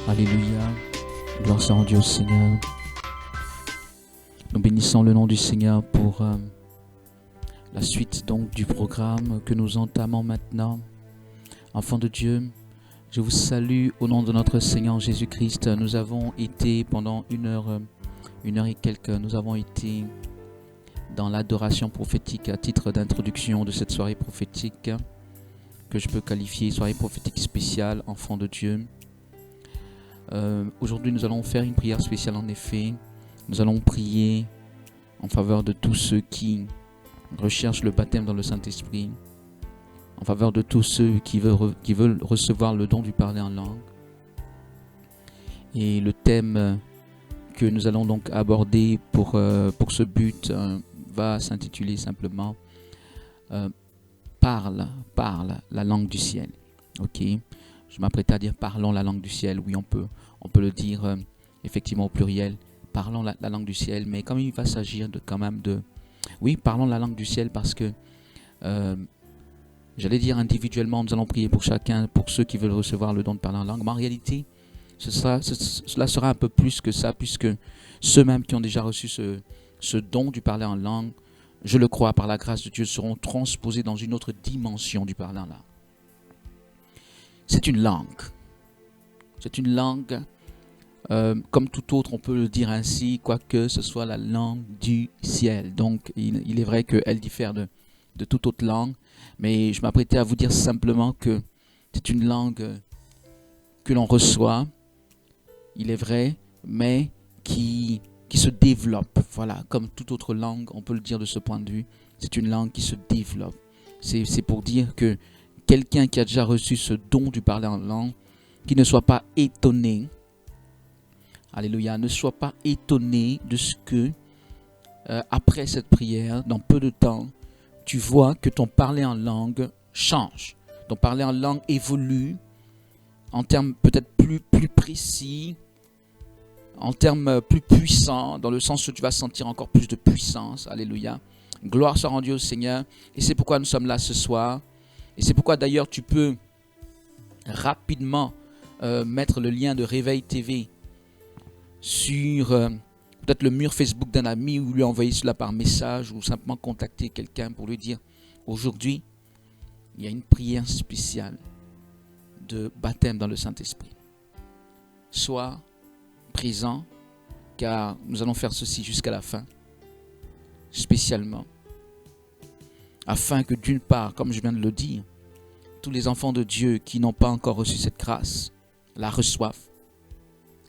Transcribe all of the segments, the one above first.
Alléluia. Gloire soit rendue au Seigneur. Nous bénissons le nom du Seigneur pour la suite donc du programme que nous entamons maintenant. Enfants de Dieu, je vous salue au nom de notre Seigneur Jésus-Christ. Nous avons été pendant une heure et quelques, nous avons été dans l'adoration prophétique à titre d'introduction de cette soirée prophétique que je peux qualifier soirée prophétique spéciale, enfants de Dieu. Aujourd'hui, nous allons faire une prière spéciale en effet. Nous allons prier en faveur de tous ceux qui recherchent le baptême dans le Saint-Esprit, en faveur de tous ceux qui veulent recevoir le don du parler en langue. Et le thème que nous allons donc aborder pour ce but va s'intituler simplement Parle la langue du ciel. Ok, je m'apprête à dire parlons la langue du ciel. Oui, on peut le dire effectivement au pluriel. Parlons la langue du ciel, mais comme il va s'agir oui, parlons la langue du ciel parce que j'allais dire individuellement, nous allons prier pour chacun, pour ceux qui veulent recevoir le don de parler en langue. Mais en réalité, cela sera un peu plus que ça, puisque ceux-mêmes qui ont déjà reçu ce don du parler en langue, je le crois, par la grâce de Dieu, seront transposés dans une autre dimension du parler en langue. C'est une langue. C'est une langue, comme tout autre, on peut le dire ainsi, quoique ce soit la langue du ciel. Donc, il est vrai qu'elle diffère de toute autre langue, mais je m'apprêtais à vous dire simplement que c'est une langue que l'on reçoit, il est vrai, mais qui se développe. Voilà, comme toute autre langue, on peut le dire de ce point de vue, c'est une langue qui se développe. C'est pour dire que quelqu'un qui a déjà reçu ce don du parler en langue, qui ne soit pas étonné, alléluia, ne soit pas étonné de ce que, après cette prière, dans peu de temps, tu vois que ton parler en langue change. Ton parler en langue évolue en termes peut-être plus précis, en termes plus puissants, dans le sens où tu vas sentir encore plus de puissance. Alléluia. Gloire soit rendue au Seigneur. Et c'est pourquoi nous sommes là ce soir. Et c'est pourquoi d'ailleurs tu peux rapidement mettre le lien de Réveil TV sur peut-être le mur Facebook d'un ami, ou lui envoyer cela par message, ou simplement contacter quelqu'un pour lui dire aujourd'hui il y a une prière spéciale de baptême dans le Saint-Esprit. Sois présent, car nous allons faire ceci jusqu'à la fin, spécialement, afin que d'une part, comme je viens de le dire, tous les enfants de Dieu qui n'ont pas encore reçu cette grâce la reçoivent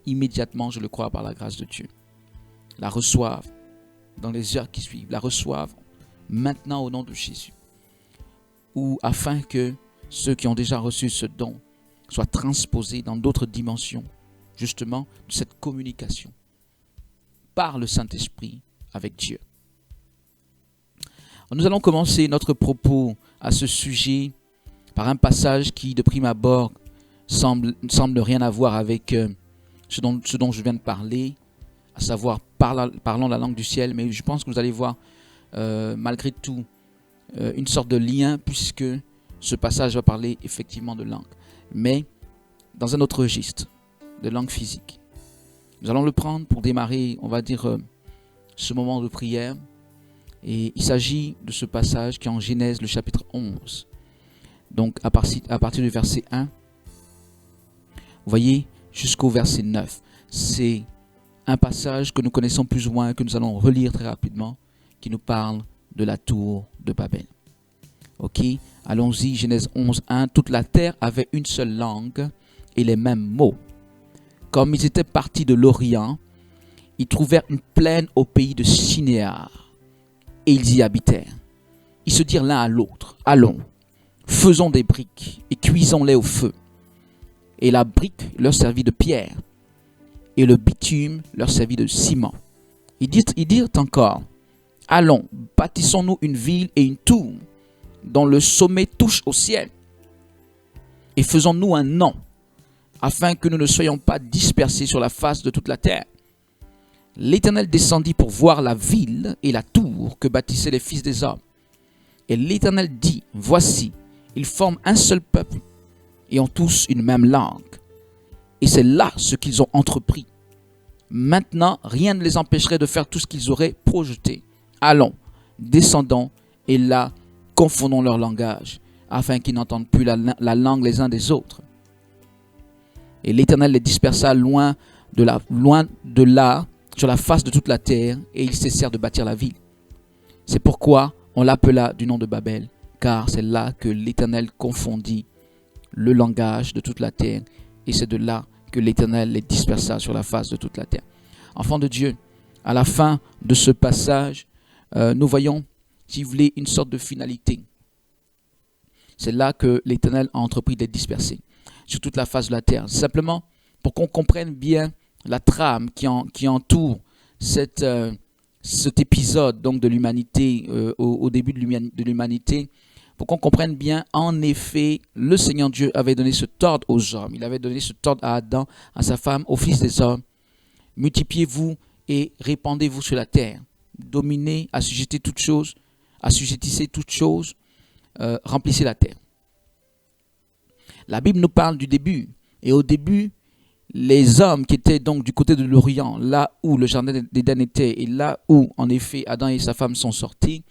immédiatement, je le crois, par la grâce de Dieu. La reçoivent dans les heures qui suivent, la reçoivent maintenant au nom de Jésus. Ou afin que ceux qui ont déjà reçu ce don soient transposés dans d'autres dimensions, justement, de cette communication par le Saint-Esprit avec Dieu. Nous allons commencer notre propos à ce sujet par un passage qui, de prime abord, semble rien avoir avec ce dont je viens de parler, à savoir parlons la langue du ciel, mais je pense que vous allez voir malgré tout une sorte de lien, puisque ce passage va parler effectivement de langue, mais dans un autre registre, de langue physique. Nous allons le prendre pour démarrer, on va dire, ce moment de prière, et il s'agit de ce passage qui est en Genèse, le chapitre 11. Donc à partir du verset 1, vous voyez, jusqu'au verset 9. C'est un passage que nous connaissons plus ou moins, que nous allons relire très rapidement, qui nous parle de la tour de Babel. Ok, allons-y, Genèse 11, 1. Toute la terre avait une seule langue et les mêmes mots. Comme ils étaient partis de l'Orient, ils trouvèrent une plaine au pays de Shinéar, et ils y habitèrent. Ils se dirent l'un à l'autre, allons, faisons des briques et cuisons-les au feu. Et la brique leur servit de pierre, et le bitume leur servit de ciment. Ils dirent encore, allons, bâtissons-nous une ville et une tour, dont le sommet touche au ciel, et faisons-nous un nom, afin que nous ne soyons pas dispersés sur la face de toute la terre. L'Éternel descendit pour voir la ville et la tour que bâtissaient les fils des hommes. Et l'Éternel dit, voici, ils forment un seul peuple et ont tous une même langue. Et c'est là ce qu'ils ont entrepris. Maintenant, rien ne les empêcherait de faire tout ce qu'ils auraient projeté. Allons, descendons, et là, confondons leur langage, afin qu'ils n'entendent plus la langue les uns des autres. Et l'Éternel les dispersa loin de là, sur la face de toute la terre, et ils cessèrent de bâtir la ville. C'est pourquoi on l'appela du nom de Babel, car c'est là que l'Éternel confondit le langage de toute la terre, et c'est de là que l'Éternel les dispersa sur la face de toute la terre. Enfants de Dieu, à la fin de ce passage, nous voyons, si vous voulez, une sorte de finalité. C'est là que l'Éternel a entrepris de les disperser sur toute la face de la terre. Simplement, pour qu'on comprenne bien la trame qui entoure cet épisode donc, de l'humanité, au début de l'humanité, pour qu'on comprenne bien, en effet, le Seigneur Dieu avait donné ce ordre aux hommes. Il avait donné ce ordre à Adam, à sa femme, aux fils des hommes. Multipliez-vous et répandez-vous sur la terre. Dominez, assujettissez toutes choses, remplissez la terre. La Bible nous parle du début. Et au début, les hommes qui étaient donc du côté de l'Orient, là où le jardin d'Éden était, et là où, en effet, Adam et sa femme sont sortis,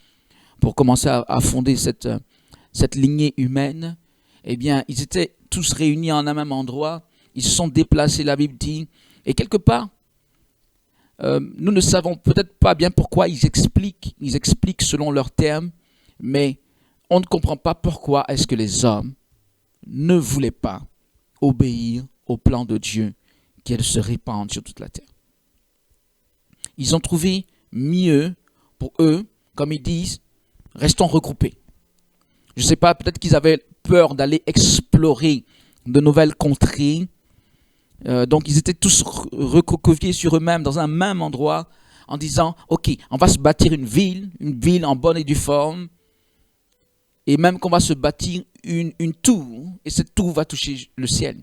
pour commencer à fonder cette lignée humaine, eh bien, ils étaient tous réunis en un même endroit. Ils se sont déplacés, la Bible dit. Et quelque part, nous ne savons peut-être pas bien pourquoi ils expliquent selon leurs termes, mais on ne comprend pas pourquoi est-ce que les hommes ne voulaient pas obéir au plan de Dieu qu'elle se répande sur toute la terre. Ils ont trouvé mieux pour eux, comme ils disent, restons regroupés. Je ne sais pas, peut-être qu'ils avaient peur d'aller explorer de nouvelles contrées. Donc ils étaient tous recroquevillés sur eux-mêmes dans un même endroit en disant, ok, on va se bâtir une ville en bonne et due forme, et même qu'on va se bâtir une tour, et cette tour va toucher le ciel.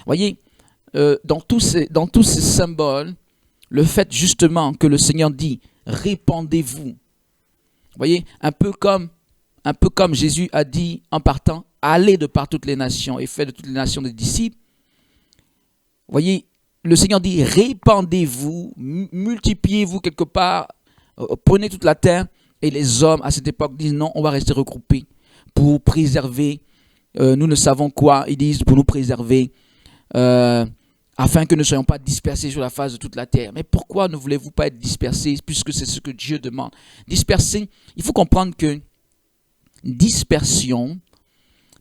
Voyez, dans tous ces symboles, le fait justement que le Seigneur dit, répandez-vous. Voyez, un peu comme Jésus a dit en partant, allez de par toutes les nations et faites de toutes les nations des disciples. Voyez, le Seigneur dit, répandez-vous, multipliez-vous quelque part, prenez toute la terre. Et les hommes à cette époque disent, non, on va rester regroupés pour préserver, nous ne savons quoi, ils disent, pour nous préserver, afin que nous ne soyons pas dispersés sur la face de toute la terre. Mais pourquoi ne voulez-vous pas être dispersés, puisque c'est ce que Dieu demande? Disperser, il faut comprendre que dispersion,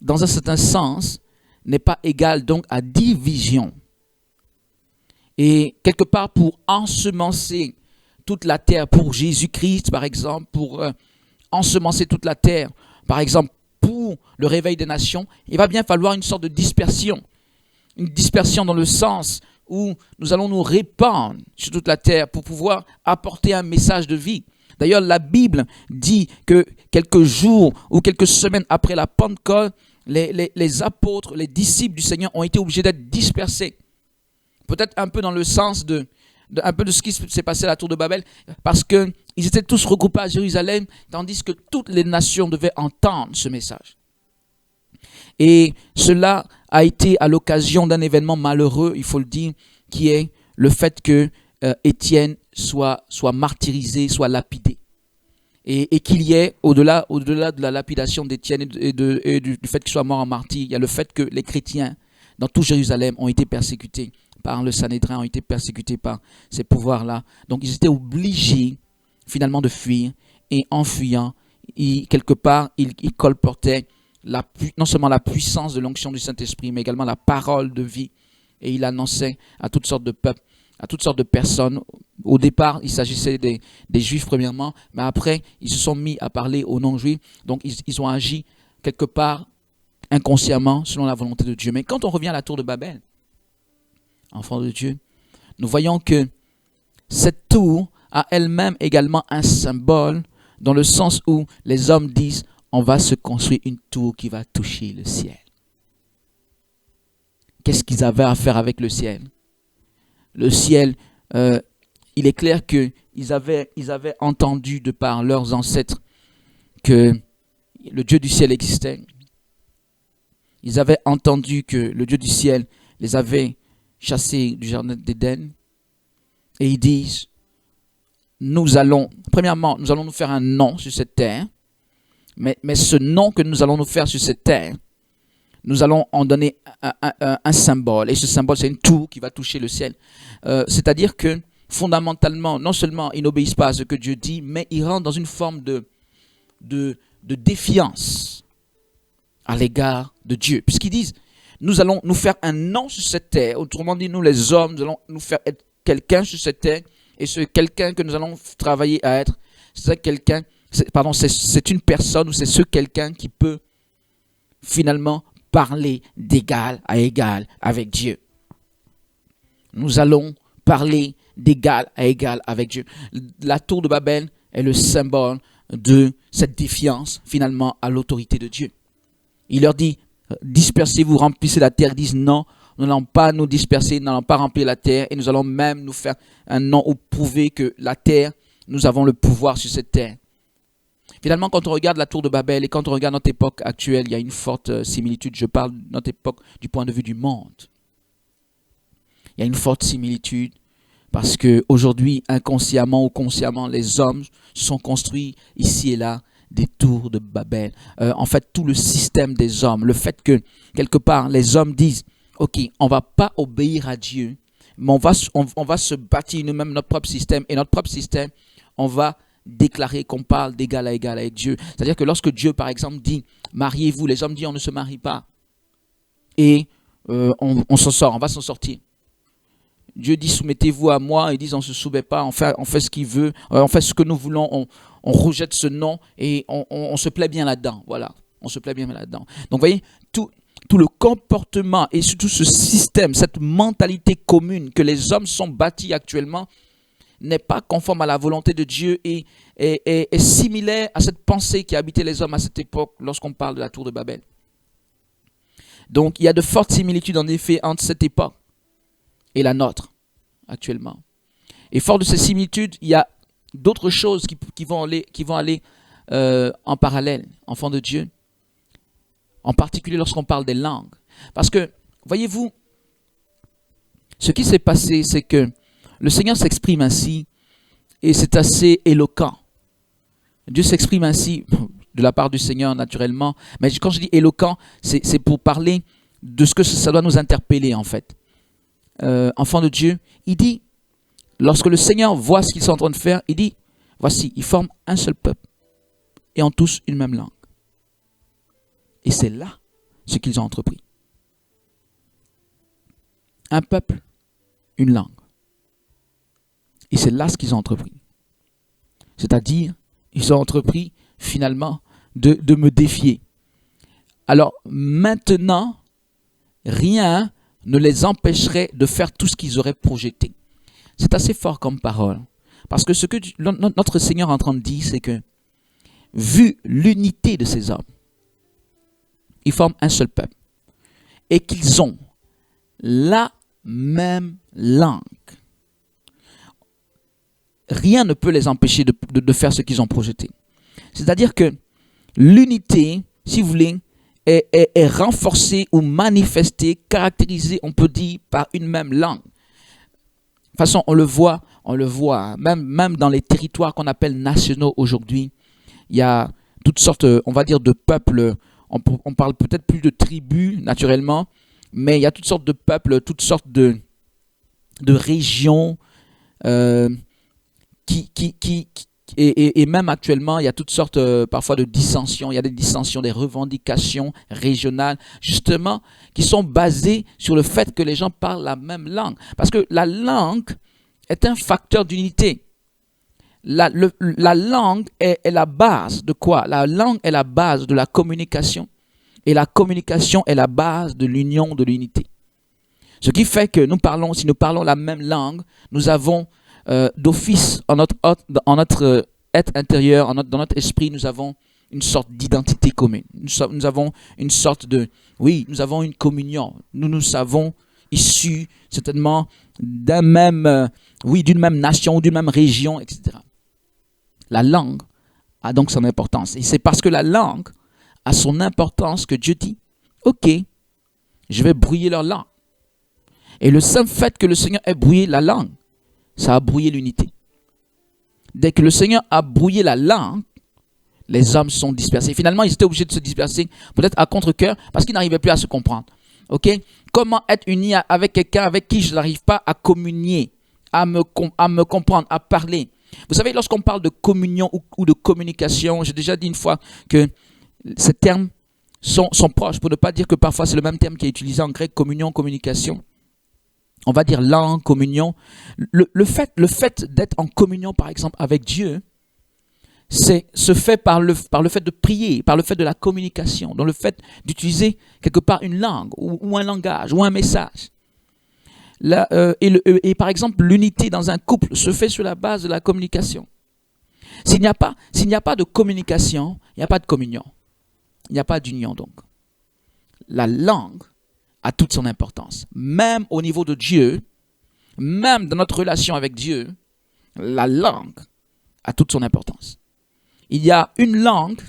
dans un certain sens, n'est pas égal donc à division. Et quelque part, pour ensemencer toute la terre, pour Jésus-Christ, par exemple, pour ensemencer toute la terre, par exemple, pour le réveil des nations, il va bien falloir une sorte de dispersion. Une dispersion dans le sens où nous allons nous répandre sur toute la terre pour pouvoir apporter un message de vie. D'ailleurs, la Bible dit que quelques jours ou quelques semaines après la Pentecôte, les apôtres, les disciples du Seigneur ont été obligés d'être dispersés. Peut-être un peu dans le sens un peu de ce qui s'est passé à la tour de Babel, parce qu'ils étaient tous regroupés à Jérusalem, tandis que toutes les nations devaient entendre ce message. Et cela a été à l'occasion d'un événement malheureux, il faut le dire, qui est le fait que Étienne soit martyrisé, soit lapidé. Et qu'il y ait, au-delà de la lapidation d'Étienne et du fait qu'il soit mort en martyr, il y a le fait que les chrétiens dans tout Jérusalem ont été persécutés par le Sanhédrin, ont été persécutés par ces pouvoirs-là. Donc ils étaient obligés finalement de fuir, et en fuyant, quelque part, ils colportaient non seulement la puissance de l'onction du Saint-Esprit, mais également la parole de vie. Et il annonçait à toutes sortes de peuples, à toutes sortes de personnes. Au départ, il s'agissait des Juifs premièrement, mais après, ils se sont mis à parler aux non-Juifs. Donc, ils ont agi quelque part inconsciemment selon la volonté de Dieu. Mais quand on revient à la tour de Babel, enfants de Dieu, nous voyons que cette tour a elle-même également un symbole dans le sens où les hommes disent on va se construire une tour qui va toucher le ciel. Qu'est-ce qu'ils avaient à faire avec le ciel? Le ciel, il est clair qu'ils avaient entendu de par leurs ancêtres que le Dieu du ciel existait. Ils avaient entendu que le Dieu du ciel les avait chassés du jardin d'Éden. Et ils disent, premièrement, nous allons nous faire un nom sur cette terre. Mais ce nom que nous allons nous faire sur cette terre, nous allons en donner un symbole. Et ce symbole, c'est une tour qui va toucher le ciel. C'est-à-dire que, fondamentalement, non seulement ils n'obéissent pas à ce que Dieu dit, mais ils rentrent dans une forme de défiance à l'égard de Dieu. Puisqu'ils disent, nous allons nous faire un nom sur cette terre. Autrement dit, nous les hommes, nous allons nous faire être quelqu'un sur cette terre. Et ce quelqu'un que nous allons travailler à être, c'est une personne ou c'est ce quelqu'un qui peut finalement parler d'égal à égal avec Dieu. Nous allons parler d'égal à égal avec Dieu. La tour de Babel est le symbole de cette défiance finalement à l'autorité de Dieu. Il leur dit, dispersez-vous, remplissez la terre. Ils disent non, nous n'allons pas nous disperser, nous n'allons pas remplir la terre et nous allons même nous faire un nom ou prouver que la terre, nous avons le pouvoir sur cette terre. Finalement, quand on regarde la tour de Babel et quand on regarde notre époque actuelle, il y a une forte similitude. Je parle de notre époque du point de vue du monde. Il y a une forte similitude parce qu'aujourd'hui, inconsciemment ou consciemment, les hommes sont construits ici et là des tours de Babel. En fait, tout le système des hommes, le fait que, quelque part, les hommes disent, ok, on ne va pas obéir à Dieu, mais on va se bâtir nous-mêmes notre propre système. Et notre propre système, on va déclarer qu'on parle d'égal à égal avec Dieu. C'est-à-dire que lorsque Dieu, par exemple, dit « mariez-vous », les hommes disent « on ne se marie pas ». Et on s'en sort, on va s'en sortir. Dieu dit « soumettez-vous à moi », ils disent « on ne se soumet pas, on fait ce qu'il veut, on fait ce que nous voulons, on rejette ce nom et on se plaît bien là-dedans. » Voilà, on se plaît bien là-dedans. Donc, vous voyez, tout le comportement et surtout ce système, cette mentalité commune que les hommes sont bâtis actuellement n'est pas conforme à la volonté de Dieu et est similaire à cette pensée qui habitait les hommes à cette époque lorsqu'on parle de la tour de Babel. Donc, il y a de fortes similitudes en effet entre cette époque et la nôtre actuellement. Et fort de ces similitudes, il y a d'autres choses qui vont aller en parallèle, enfants de Dieu. En particulier lorsqu'on parle des langues. Parce que, voyez-vous, ce qui s'est passé, c'est que le Seigneur s'exprime ainsi et c'est assez éloquent. Dieu s'exprime ainsi de la part du Seigneur naturellement. Mais quand je dis éloquent, c'est pour parler de ce que ça doit nous interpeller en fait. Enfants de Dieu, il dit, lorsque le Seigneur voit ce qu'ils sont en train de faire, il dit, voici, ils forment un seul peuple et ont tous une même langue. Et c'est là ce qu'ils ont entrepris. Un peuple, une langue. Et c'est là ce qu'ils ont entrepris. C'est-à-dire, ils ont entrepris finalement de me défier. Alors maintenant, rien ne les empêcherait de faire tout ce qu'ils auraient projeté. C'est assez fort comme parole. Parce que ce que notre Seigneur est en train de dire, c'est que, vu l'unité de ces hommes, ils forment un seul peuple. Et qu'ils ont la même langue. Rien ne peut les empêcher de faire ce qu'ils ont projeté. C'est-à-dire que l'unité, si vous voulez, est renforcée ou manifestée, caractérisée, on peut dire, par une même langue. De toute façon, on le voit, même dans les territoires qu'on appelle nationaux aujourd'hui, il y a toutes sortes, on va dire, de peuples. On parle peut-être plus de tribus, naturellement, mais il y a toutes sortes de peuples, toutes sortes de régions, et même actuellement, il y a toutes sortes parfois de dissensions. Il y a des dissensions, des revendications régionales, justement, qui sont basées sur le fait que les gens parlent la même langue. Parce que la langue est un facteur d'unité. La langue est la base de quoi? La langue est la base de la communication. Et la communication est la base de l'union, de l'unité. Ce qui fait que si nous parlons la même langue, nous avons d'office en notre être intérieur, dans notre esprit, nous avons une sorte d'identité commune. Nous avons une sorte nous avons une communion. Nous savons issus certainement d'une même nation ou d'une même région, etc. La langue a donc son importance. Et c'est parce que la langue a son importance que Dieu dit, ok, je vais brouiller leur langue. Et le simple fait que le Seigneur ait brouillé la langue, ça a brouillé l'unité. Dès que le Seigneur a brouillé la langue, les hommes sont dispersés. Finalement, ils étaient obligés de se disperser, peut-être à contre-cœur, parce qu'ils n'arrivaient plus à se comprendre. Ok? Comment être uni avec quelqu'un avec qui je n'arrive pas à communier, à me comprendre, à parler? Vous savez, lorsqu'on parle de communion ou de communication, j'ai déjà dit une fois que ces termes sont proches, pour ne pas dire que parfois c'est le même terme qui est utilisé en grec, communion, communication. On va dire langue, communion. Le fait d'être en communion, par exemple, avec Dieu, se fait par le fait de prier, par le fait de la communication, dans le fait d'utiliser quelque part une langue ou un langage ou un message. Et par exemple, l'unité dans un couple se fait sur la base de la communication. S'il n'y a pas de communication, il n'y a pas de communion. Il n'y a pas d'union donc. La langue a toute son importance. Même au niveau de Dieu, même dans notre relation avec Dieu, la langue a toute son importance. Il y a une langue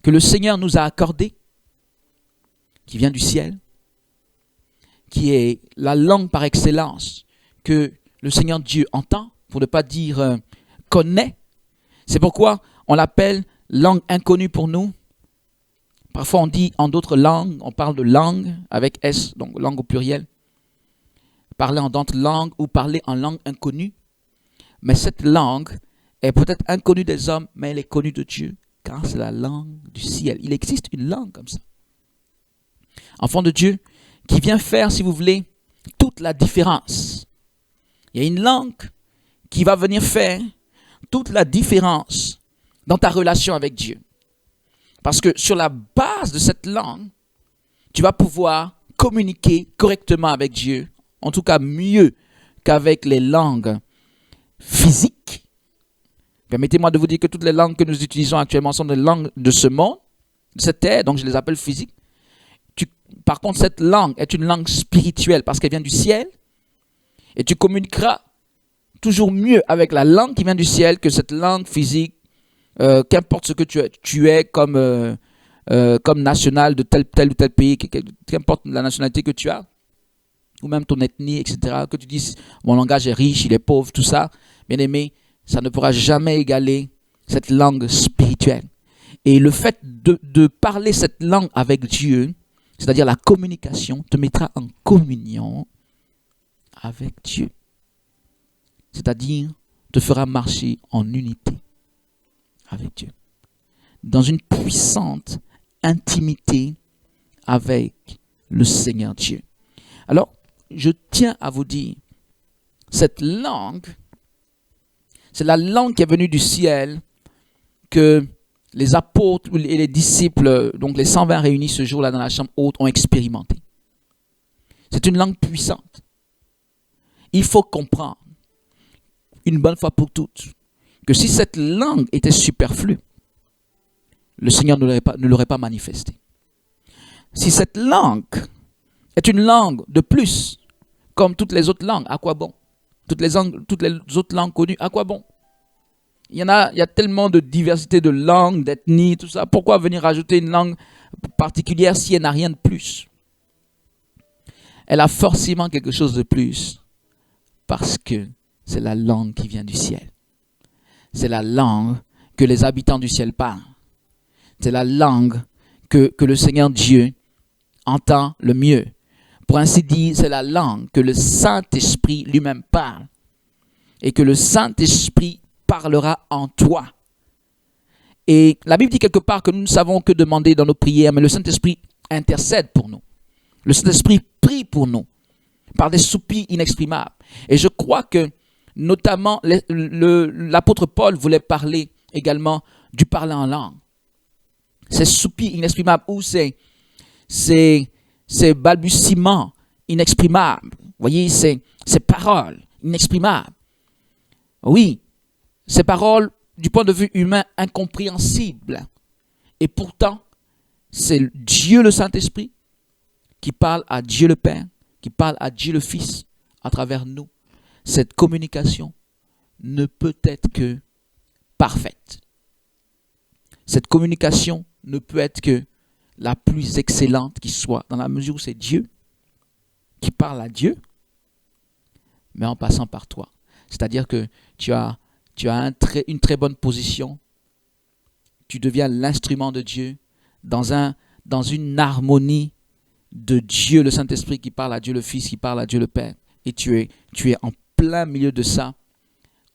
que le Seigneur nous a accordée, qui vient du ciel, qui est la langue par excellence que le Seigneur Dieu entend, pour ne pas dire connaît. C'est pourquoi on l'appelle langue inconnue pour nous. Parfois on dit en d'autres langues, on parle de langue avec S, donc langue au pluriel. Parler en d'autres langues ou parler en langue inconnue. Mais cette langue est peut-être inconnue des hommes, mais elle est connue de Dieu, car c'est la langue du ciel. Il existe une langue comme ça. Enfant de Dieu, qui vient faire, si vous voulez, toute la différence. Il y a une langue qui va venir faire toute la différence dans ta relation avec Dieu. Parce que sur la base de cette langue, tu vas pouvoir communiquer correctement avec Dieu, en tout cas mieux qu'avec les langues physiques. Permettez-moi de vous dire que toutes les langues que nous utilisons actuellement sont des langues de ce monde, de cette terre, donc je les appelle physiques. Par contre, cette langue est une langue spirituelle parce qu'elle vient du ciel. Et tu communiqueras toujours mieux avec la langue qui vient du ciel que cette langue physique. Qu'importe ce que tu es comme national de tel ou tel pays, qu'importe la nationalité que tu as, ou même ton ethnie, etc., que tu dises mon langage est riche, il est pauvre, tout ça, bien aimé, ça ne pourra jamais égaler cette langue spirituelle. Et le fait de parler cette langue avec Dieu, c'est-à-dire la communication, te mettra en communion avec Dieu. C'est-à-dire, te fera marcher en unité avec Dieu. Dans une puissante intimité avec le Seigneur Dieu. Alors, je tiens à vous dire, cette langue, c'est la langue qui est venue du ciel que les apôtres et les disciples, donc les 120 réunis ce jour-là dans la chambre haute, ont expérimenté. C'est une langue puissante. Il faut comprendre, une bonne fois pour toutes, que si cette langue était superflue, le Seigneur ne l'aurait pas manifestée. Si cette langue est une langue de plus, comme toutes les autres langues, à quoi bon? Toutes les autres langues connues, à quoi bon? Il y a tellement de diversité de langues, d'ethnies, tout ça. Pourquoi venir rajouter une langue particulière si elle n'a rien de plus? Elle a forcément quelque chose de plus, parce que c'est la langue qui vient du ciel. C'est la langue que les habitants du ciel parlent. C'est la langue que le Seigneur Dieu entend le mieux. Pour ainsi dire, c'est la langue que le Saint-Esprit lui-même parle. Et que le Saint-Esprit parlera en toi. Et la Bible dit quelque part que nous ne savons que demander dans nos prières, mais le Saint-Esprit intercède pour nous. Le Saint-Esprit prie pour nous par des soupirs inexprimables. Et je crois que notamment l'apôtre Paul voulait parler également du parler en langue. Ces soupirs inexprimables ou ces balbutiements inexprimables. Vous voyez, ces paroles inexprimables. Oui, ces paroles du point de vue humain incompréhensibles. Et pourtant, c'est Dieu le Saint-Esprit qui parle à Dieu le Père, qui parle à Dieu le Fils à travers nous. Cette communication ne peut être que parfaite. Cette communication ne peut être que la plus excellente qui soit, dans la mesure où c'est Dieu qui parle à Dieu, mais en passant par toi. C'est-à-dire que tu as une très bonne position. Tu deviens l'instrument de Dieu dans une harmonie de Dieu, le Saint-Esprit qui parle à Dieu le Fils, qui parle à Dieu le Père. Et tu es en plein milieu de ça,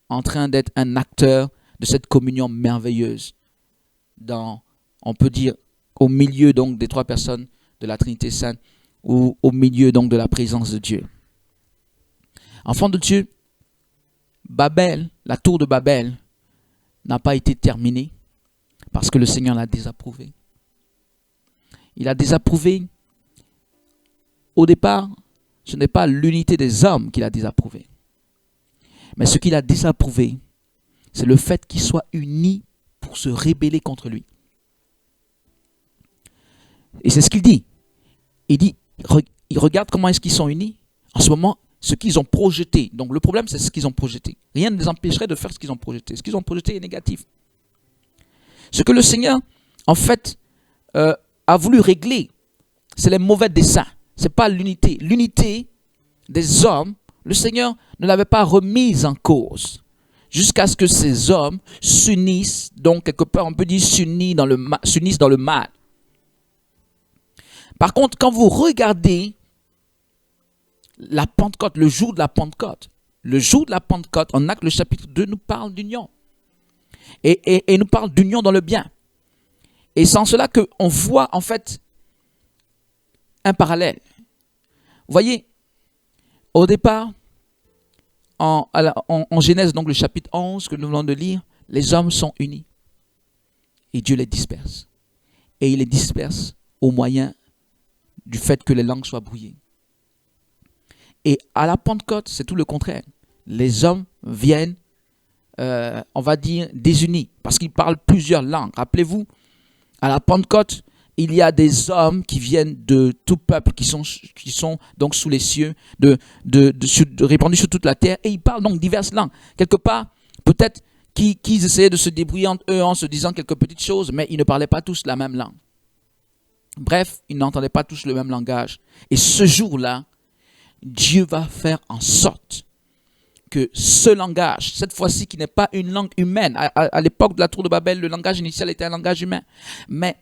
en train d'être un acteur de cette communion merveilleuse. On peut dire, au milieu donc des trois personnes de la Trinité Sainte, ou au milieu donc de la présence de Dieu. Enfant de Dieu, Babel, la tour de Babel, n'a pas été terminée parce que le Seigneur l'a désapprouvé. Il a désapprouvé. Au départ, ce n'est pas l'unité des hommes qu'il a désapprouvé. Mais ce qu'il a désapprouvé, c'est le fait qu'ils soient unis pour se rebeller contre lui. Et c'est ce qu'il dit. Il dit, il regarde comment est-ce qu'ils sont unis. En ce moment, ce qu'ils ont projeté. Donc le problème, c'est ce qu'ils ont projeté. Rien ne les empêcherait de faire ce qu'ils ont projeté. Ce qu'ils ont projeté est négatif. Ce que le Seigneur, en fait, a voulu régler, c'est les mauvais desseins. Ce n'est pas l'unité. L'unité des hommes, le Seigneur ne l'avait pas remise en cause. Jusqu'à ce que ces hommes s'unissent, donc quelque part on peut dire s'unissent dans le mal. Par contre, quand vous regardez la Pentecôte, le jour de la Pentecôte, en Actes le chapitre 2 nous parle d'union. Et nous parle d'union dans le bien. Et c'est en cela qu'on voit en fait un parallèle. Vous voyez, au départ, en Genèse, donc le chapitre 11 que nous venons de lire, les hommes sont unis. Et Dieu les disperse. Et il les disperse au moyen du fait que les langues soient brouillées. Et à la Pentecôte, c'est tout le contraire. Les hommes viennent, on va dire, désunis, parce qu'ils parlent plusieurs langues. Rappelez-vous, à la Pentecôte, il y a des hommes qui viennent de tout peuple, qui sont donc sous les cieux, répandus sur toute la terre, et ils parlent donc diverses langues. Quelque part, peut-être qu'ils essayaient de se débrouiller entre eux en se disant quelques petites choses, mais ils ne parlaient pas tous la même langue. Bref, ils n'entendaient pas tous le même langage. Et ce jour-là, Dieu va faire en sorte que ce langage, cette fois-ci qui n'est pas une langue humaine, à l'époque de la tour de Babel, le langage initial était un langage humain, mais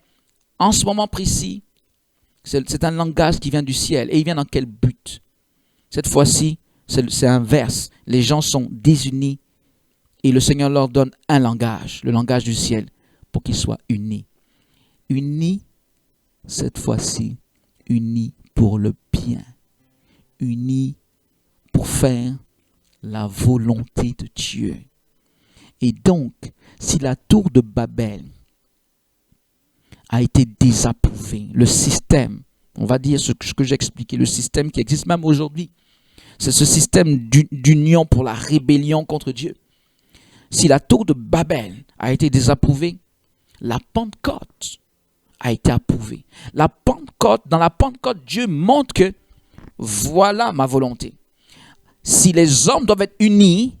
en ce moment précis, c'est un langage qui vient du ciel. Et il vient dans quel but? Cette fois-ci, c'est inverse. Les gens sont désunis et le Seigneur leur donne un langage, le langage du ciel, pour qu'ils soient unis. Unis, cette fois-ci, unis pour le bien. Unis pour faire la volonté de Dieu. Et donc, si la tour de Babel a été désapprouvé, le système, on va dire ce que j'ai expliqué, le système qui existe même aujourd'hui, c'est ce système d'union pour la rébellion contre Dieu. Si la tour de Babel a été désapprouvée, la Pentecôte a été approuvée. Dans la Pentecôte, Dieu montre que voilà ma volonté. Si les hommes doivent être unis,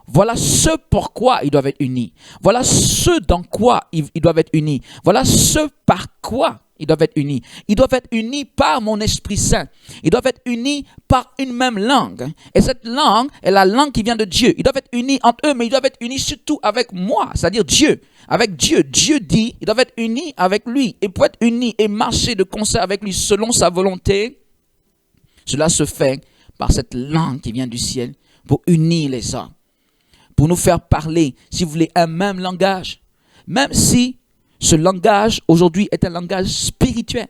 voilà ce pourquoi ils doivent être unis. Voilà ce dans quoi ils doivent être unis. Voilà ce par quoi ils doivent être unis. Ils doivent être unis par mon Esprit Saint. Ils doivent être unis par une même langue. Et cette langue est la langue qui vient de Dieu. Ils doivent être unis entre eux, mais ils doivent être unis surtout avec moi, c'est-à-dire Dieu. Avec Dieu. Dieu dit, ils doivent être unis avec lui. Et pour être unis et marcher de concert avec lui selon sa volonté, cela se fait par cette langue qui vient du ciel pour unir les hommes. Pour nous faire parler, si vous voulez, un même langage. Même si ce langage, aujourd'hui, est un langage spirituel.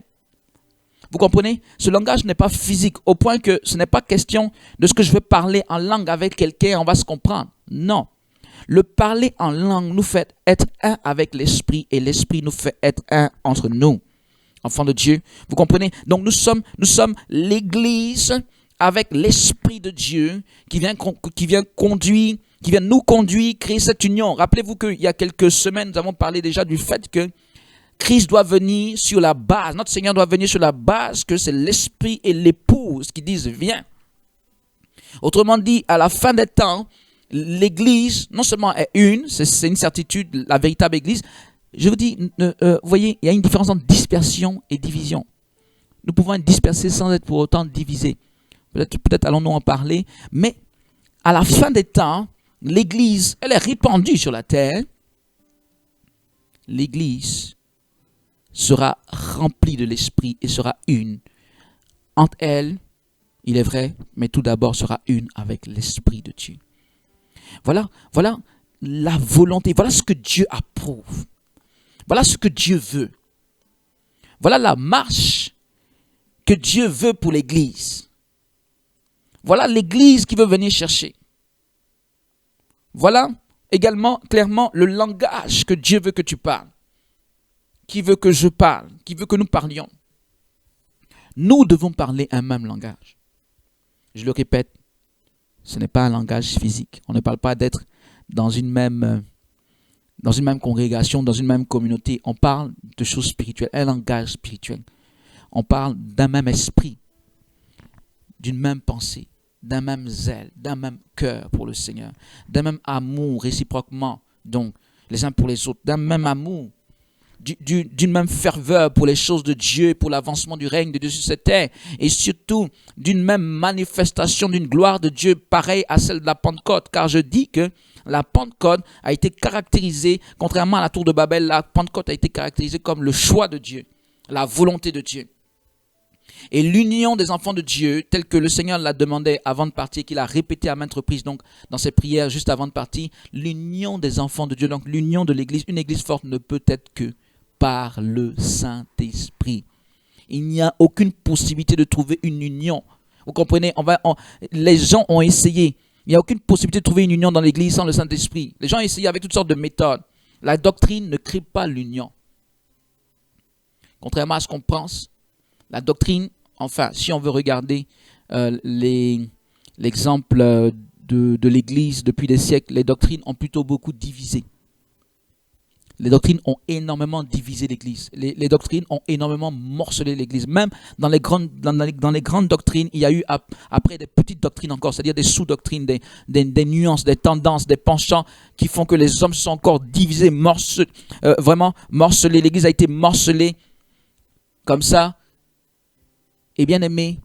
Vous comprenez? Ce langage n'est pas physique, au point que ce n'est pas question de ce que je vais parler en langue avec quelqu'un, on va se comprendre. Non. Le parler en langue nous fait être un avec l'Esprit, et l'Esprit nous fait être un entre nous. Enfants de Dieu, vous comprenez? Donc nous sommes l'Église avec l'Esprit de Dieu qui vient nous conduire, créer cette union. Rappelez-vous qu'il y a quelques semaines, nous avons parlé déjà du fait que Christ doit venir sur la base, notre Seigneur doit venir sur la base que c'est l'Esprit et l'épouse qui disent viens. Autrement dit, à la fin des temps, l'Église non seulement est une, c'est une certitude, la véritable Église. Je vous dis, vous voyez, il y a une différence entre dispersion et division. Nous pouvons être dispersés sans être pour autant divisés. Peut-être allons-nous en parler. Mais à la fin des temps, l'Église, elle est répandue sur la terre. L'Église sera remplie de l'Esprit et sera une entre elle, il est vrai, mais tout d'abord sera une avec l'Esprit de Dieu. Voilà la volonté, voilà ce que Dieu approuve. Voilà ce que Dieu veut. Voilà la marche que Dieu veut pour l'Église. Voilà l'Église qui veut venir chercher. Voilà également clairement le langage que Dieu veut que tu parles. Qui veut que je parle, qui veut que nous parlions. Nous devons parler un même langage. Je le répète, ce n'est pas un langage physique. On ne parle pas d'être dans une même congrégation, dans une même communauté. On parle de choses spirituelles, un langage spirituel. On parle d'un même esprit, d'une même pensée, d'un même zèle, d'un même cœur pour le Seigneur, d'un même amour réciproquement, donc les uns pour les autres, d'un même amour, d'une même ferveur pour les choses de Dieu et pour l'avancement du règne de Dieu sur cette terre, et surtout d'une même manifestation d'une gloire de Dieu pareille à celle de la Pentecôte, car je dis que la Pentecôte a été caractérisée, contrairement à la tour de Babel, la Pentecôte a été caractérisée comme le choix de Dieu, la volonté de Dieu. Et l'union des enfants de Dieu, telle que le Seigneur l'a demandé avant de partir, qu'il a répété à maintes reprises donc, dans ses prières juste avant de partir, l'union des enfants de Dieu, donc l'union de l'Église, une Église forte ne peut être que par le Saint-Esprit. Il n'y a aucune possibilité de trouver une union. Vous comprenez, les gens ont essayé. Il n'y a aucune possibilité de trouver une union dans l'Église sans le Saint-Esprit. Les gens ont essayé avec toutes sortes de méthodes. La doctrine ne crée pas l'union. Contrairement à ce qu'on pense, la doctrine, enfin, si on veut regarder l'exemple de l'Église depuis des siècles, les doctrines ont plutôt beaucoup divisé. Les doctrines ont énormément divisé l'Église. Les doctrines ont énormément morcelé l'Église. Même dans les grandes doctrines, il y a eu après des petites doctrines encore, c'est-à-dire des sous-doctrines, des nuances, des tendances, des penchants qui font que les hommes se sont encore divisés, vraiment morcelés. L'Église a été morcelée comme ça. Et bien aimés,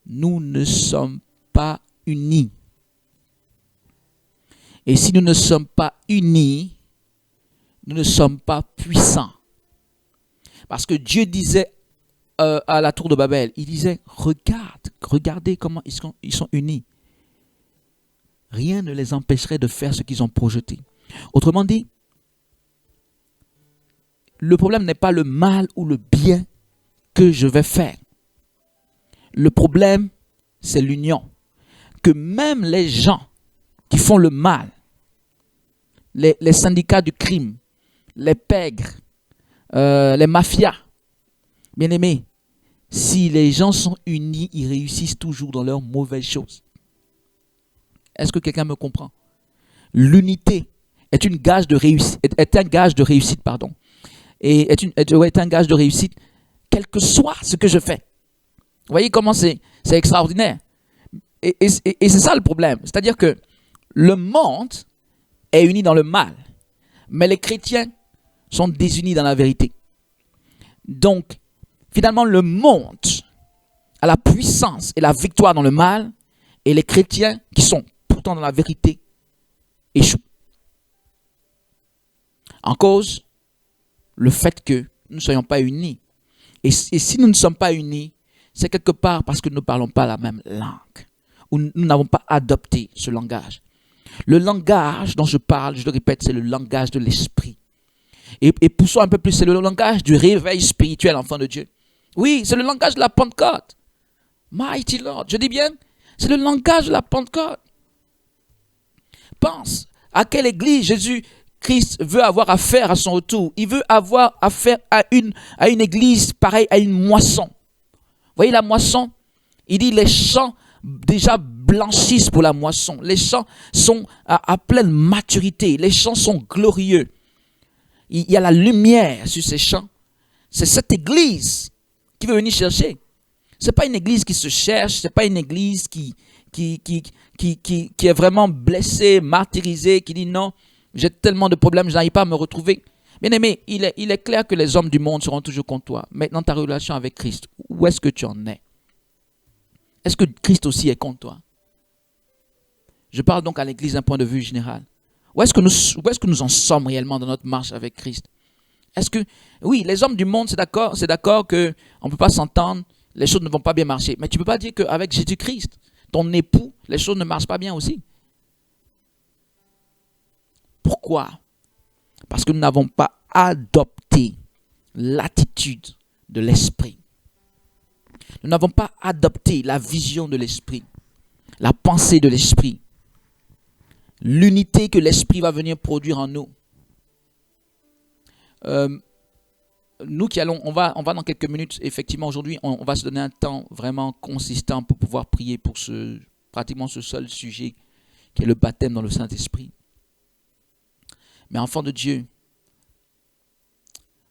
nous ne sommes pas unis. Et si nous ne sommes pas unis, nous ne sommes pas puissants. Parce que Dieu disait à la tour de Babel, il disait, regardez comment ils sont unis. Rien ne les empêcherait de faire ce qu'ils ont projeté. Autrement dit, le problème n'est pas le mal ou le bien que je vais faire. Le problème, c'est l'union. Que même les gens qui font le mal, les syndicats du crime, les pègres, les mafias, bien aimés, si les gens sont unis, ils réussissent toujours dans leurs mauvaises choses. Est-ce que quelqu'un me comprend? L'unité est un gage de réussite, et est un gage de réussite, quel que soit ce que je fais. Vous voyez comment c'est extraordinaire. Et c'est ça le problème. C'est-à-dire que le monde est uni dans le mal, mais les chrétiens sont désunis dans la vérité. Donc, finalement, le monde a la puissance et la victoire dans le mal, et les chrétiens qui sont pourtant dans la vérité échouent. En cause, le fait que nous ne soyons pas unis. Et si nous ne sommes pas unis, c'est quelque part parce que nous ne parlons pas la même langue, ou nous n'avons pas adopté ce langage. Le langage dont je parle, je le répète, c'est le langage de l'esprit. Et poussons un peu plus, c'est le langage du réveil spirituel, enfant de Dieu. Oui, c'est le langage de la Pentecôte. Mighty Lord, je dis bien, c'est le langage de la Pentecôte. Pense à quelle église Jésus-Christ veut avoir affaire à son retour. Il veut avoir affaire à une église pareille à une moisson. Vous voyez la moisson? Il dit les champs déjà blanchissent pour la moisson. Les champs sont à pleine maturité. Les champs sont glorieux. Il y a la lumière sur ces champs. C'est cette église qui veut venir chercher. Ce n'est pas une église qui se cherche. Ce n'est pas une église qui est vraiment blessée, martyrisée, qui dit non, j'ai tellement de problèmes, je n'arrive pas à me retrouver. Bien aimé, il est clair que les hommes du monde seront toujours contre toi. Maintenant, ta relation avec Christ, où est-ce que tu en es? Est-ce que Christ aussi est contre toi? Je parle donc à l'Église d'un point de vue général. Où est-ce que nous en sommes réellement dans notre marche avec Christ? Est-ce que, oui, les hommes du monde, c'est d'accord qu'on ne peut pas s'entendre, les choses ne vont pas bien marcher. Mais tu ne peux pas dire qu'avec Jésus-Christ, ton époux, les choses ne marchent pas bien aussi. Pourquoi? Parce que nous n'avons pas adopté l'attitude de l'esprit. Nous n'avons pas adopté la vision de l'esprit, la pensée de l'esprit, l'unité que l'esprit va venir produire en nous. Nous qui allons, on va dans quelques minutes, effectivement aujourd'hui, on va se donner un temps vraiment consistant pour pouvoir prier pour pratiquement ce seul sujet qui est le baptême dans le Saint-Esprit. Mais enfants de Dieu,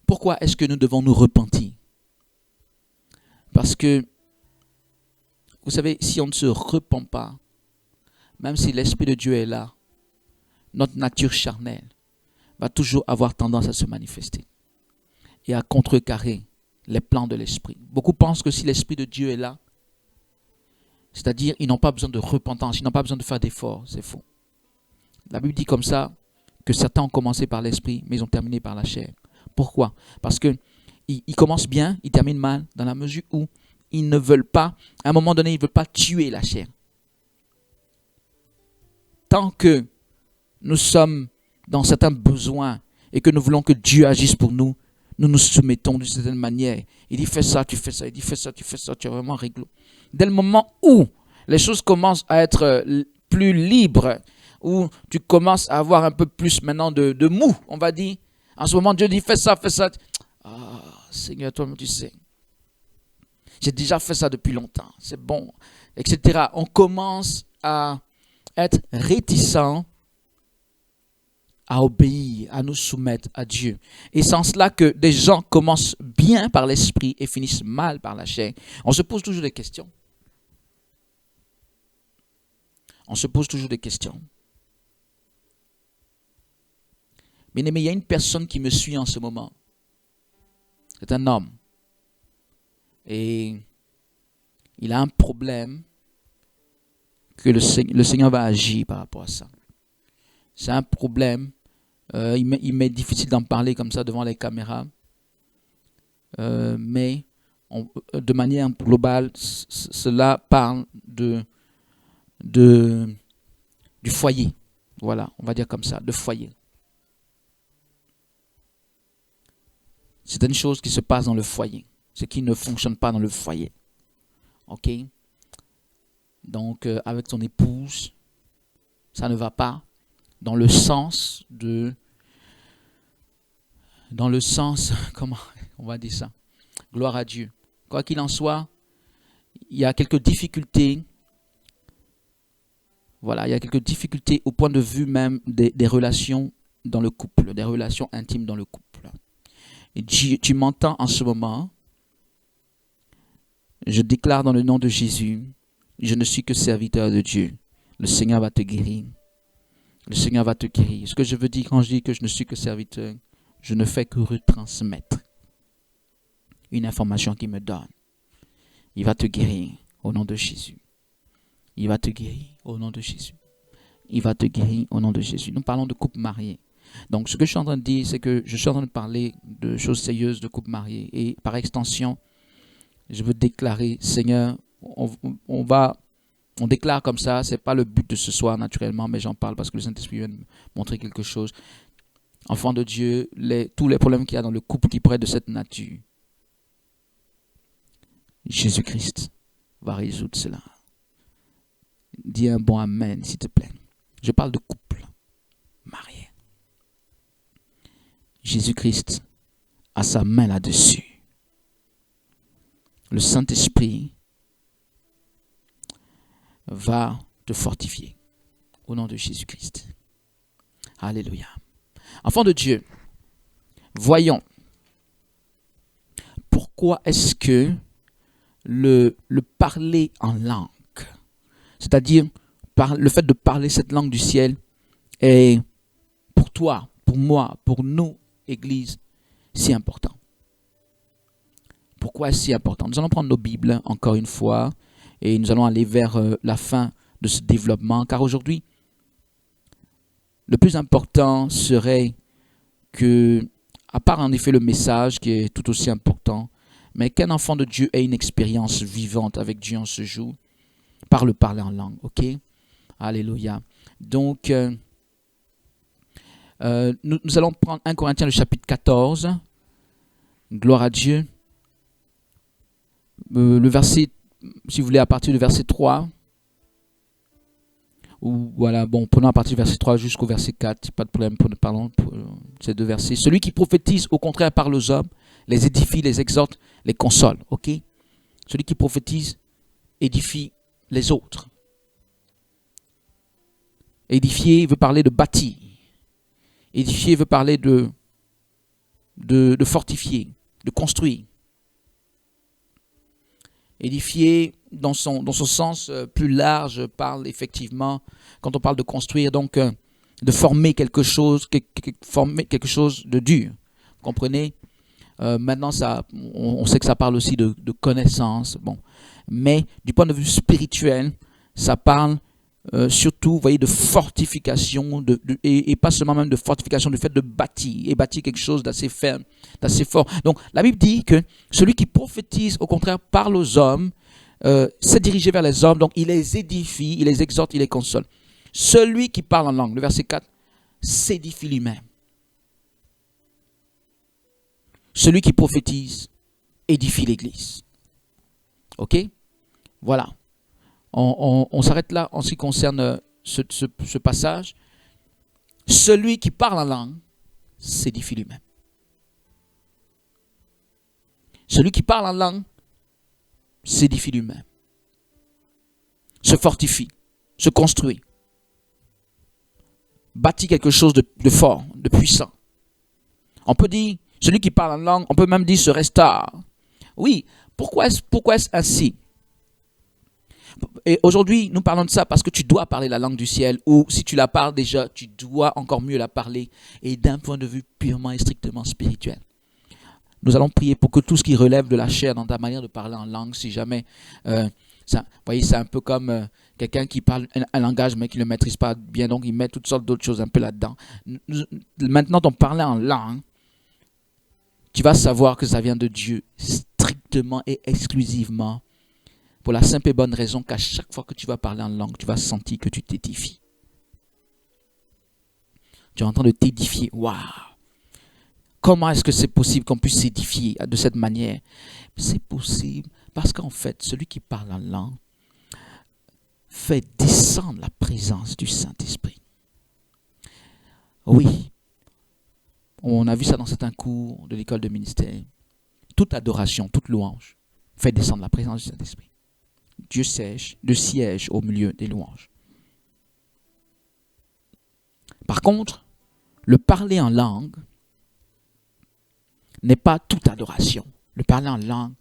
pourquoi est-ce que nous devons nous repentir? Parce que, vous savez, si on ne se repent pas, même si l'Esprit de Dieu est là, notre nature charnelle va toujours avoir tendance à se manifester et à contrecarrer les plans de l'Esprit. Beaucoup pensent que si l'Esprit de Dieu est là, c'est-à-dire ils n'ont pas besoin de repentance, ils n'ont pas besoin de faire d'efforts, c'est faux. La Bible dit comme ça que certains ont commencé par l'Esprit, mais ils ont terminé par la chair. Pourquoi? Parce qu'ils commencent bien, ils terminent mal, dans la mesure où ils ne veulent pas, à un moment donné, ils ne veulent pas tuer la chair. Tant que nous sommes dans certains besoins et que nous voulons que Dieu agisse pour nous, nous nous soumettons d'une certaine manière. Il dit fais ça, tu fais ça, il dit fais ça, tu es vraiment réglo. Dès le moment où les choses commencent à être plus libres, où tu commences à avoir un peu plus maintenant de mou, on va dire, en ce moment Dieu dit fais ça, fais ça. Ah, Seigneur, toi-même tu sais. J'ai déjà fait ça depuis longtemps, c'est bon, etc. On commence à être réticent à obéir, à nous soumettre à Dieu. Et c'est en cela que des gens commencent bien par l'esprit et finissent mal par la chair. On se pose toujours des questions. On se pose toujours des questions. Bien-aimé, il y a une personne qui me suit en ce moment. C'est un homme. Et il a un problème que le Seigneur va agir par rapport à ça. C'est un problème. Il m'est difficile d'en parler comme ça devant les caméras. Mais de manière globale, cela parle du foyer. Voilà, on va dire comme ça, de foyer. C'est une chose qui se passe dans le foyer. Ce qui ne fonctionne pas dans le foyer. Ok? Donc, avec ton épouse, ça ne va pas dans le sens, comment on va dire ça? Gloire à Dieu. Quoi qu'il en soit, il y a quelques difficultés. Voilà, il y a quelques difficultés au point de vue même des relations dans le couple, des relations intimes dans le couple. Et tu m'entends en ce moment. Je déclare dans le nom de Jésus, je ne suis que serviteur de Dieu. Le Seigneur va te guérir. Le Seigneur va te guérir. Ce que je veux dire quand je dis que je ne suis que serviteur, je ne fais que retransmettre une information qu'il me donne. Il va te guérir au nom de Jésus. Il va te guérir au nom de Jésus. Il va te guérir au nom de Jésus. Nous parlons de couple marié. Donc ce que je suis en train de dire, c'est que je suis en train de parler de choses sérieuses de couple marié. Et par extension, je veux déclarer, Seigneur, on déclare comme ça, ce n'est pas le but de ce soir naturellement, mais j'en parle parce que le Saint-Esprit vient me montrer quelque chose. Enfant de Dieu, tous les problèmes qu'il y a dans le couple qui pourraient être de cette nature, Jésus-Christ va résoudre cela. Dis un bon amen, s'il te plaît. Je parle de couple marié. Jésus-Christ a sa main là-dessus. Le Saint-Esprit va te fortifier au nom de Jésus-Christ. Alléluia. Enfants de Dieu, voyons pourquoi est-ce que le parler en langue, c'est-à-dire le fait de parler cette langue du ciel est pour toi, pour moi, pour nous, Église, si important. Pourquoi est-ce si important? Nous allons prendre nos Bibles encore une fois Et nous allons aller vers la fin de ce développement, car aujourd'hui, le plus important serait que, à part en effet le message qui est tout aussi important, mais qu'un enfant de Dieu ait une expérience vivante avec Dieu en ce jour, par le parler en langue, ok? Alléluia. Donc, nous allons prendre 1 Corinthiens le chapitre 14, gloire à Dieu. Le verset, si vous voulez, à partir du verset 3, ou voilà, bon, prenons à partir du verset 3 jusqu'au verset 4, pas de problème, parlons pour ces deux versets. Celui qui prophétise, au contraire, parle aux hommes, les édifie, les exhorte, les console, ok? Celui qui prophétise édifie les autres. Édifier veut parler de bâtir. Édifier veut parler de fortifier, de construire. Édifier, dans son sens plus large, parle effectivement, quand on parle de construire, donc de former quelque chose de dur. Vous comprenez? Maintenant, on sait que ça parle aussi de connaissance. Bon. Mais du point de vue spirituel, ça parle surtout, vous voyez, de fortification, et pas seulement même de fortification, du fait de bâtir, et bâtir quelque chose d'assez ferme, d'assez fort. Donc, la Bible dit que celui qui prophétise, au contraire, parle aux hommes, s'est dirigé vers les hommes, donc il les édifie, il les exhorte, il les console. Celui qui parle en langue, le verset 4, s'édifie lui-même. Celui qui prophétise édifie l'Église. Ok? Voilà. On s'arrête là en ce qui concerne ce passage. Celui qui parle en langue s'édifie lui-même. Celui qui parle en langue s'édifie lui-même. Se fortifie, se construit. Bâtit quelque chose de fort, de puissant. On peut dire, celui qui parle en langue, on peut même dire se restaure. Oui, pourquoi est-ce ainsi? Et aujourd'hui, nous parlons de ça parce que tu dois parler la langue du ciel, ou si tu la parles déjà, tu dois encore mieux la parler, et d'un point de vue purement et strictement spirituel. Nous allons prier pour que tout ce qui relève de la chair dans ta manière de parler en langue, si jamais, vous voyez, c'est un peu comme quelqu'un qui parle un langage mais qui ne le maîtrise pas bien, donc il met toutes sortes d'autres choses un peu là-dedans. Maintenant, ton parler en langue, tu vas savoir que ça vient de Dieu, strictement et exclusivement, pour la simple et bonne raison qu'à chaque fois que tu vas parler en langue, tu vas sentir que tu t'édifies. Tu es en train de t'édifier. Waouh! Comment est-ce que c'est possible qu'on puisse s'édifier de cette manière? C'est possible parce qu'en fait, celui qui parle en langue fait descendre la présence du Saint-Esprit. Oui, on a vu ça dans certains cours de l'école de ministère. Toute adoration, toute louange fait descendre la présence du Saint-Esprit. Dieu siège au milieu des louanges. Par contre, le parler en langue n'est pas toute adoration. Le parler en langue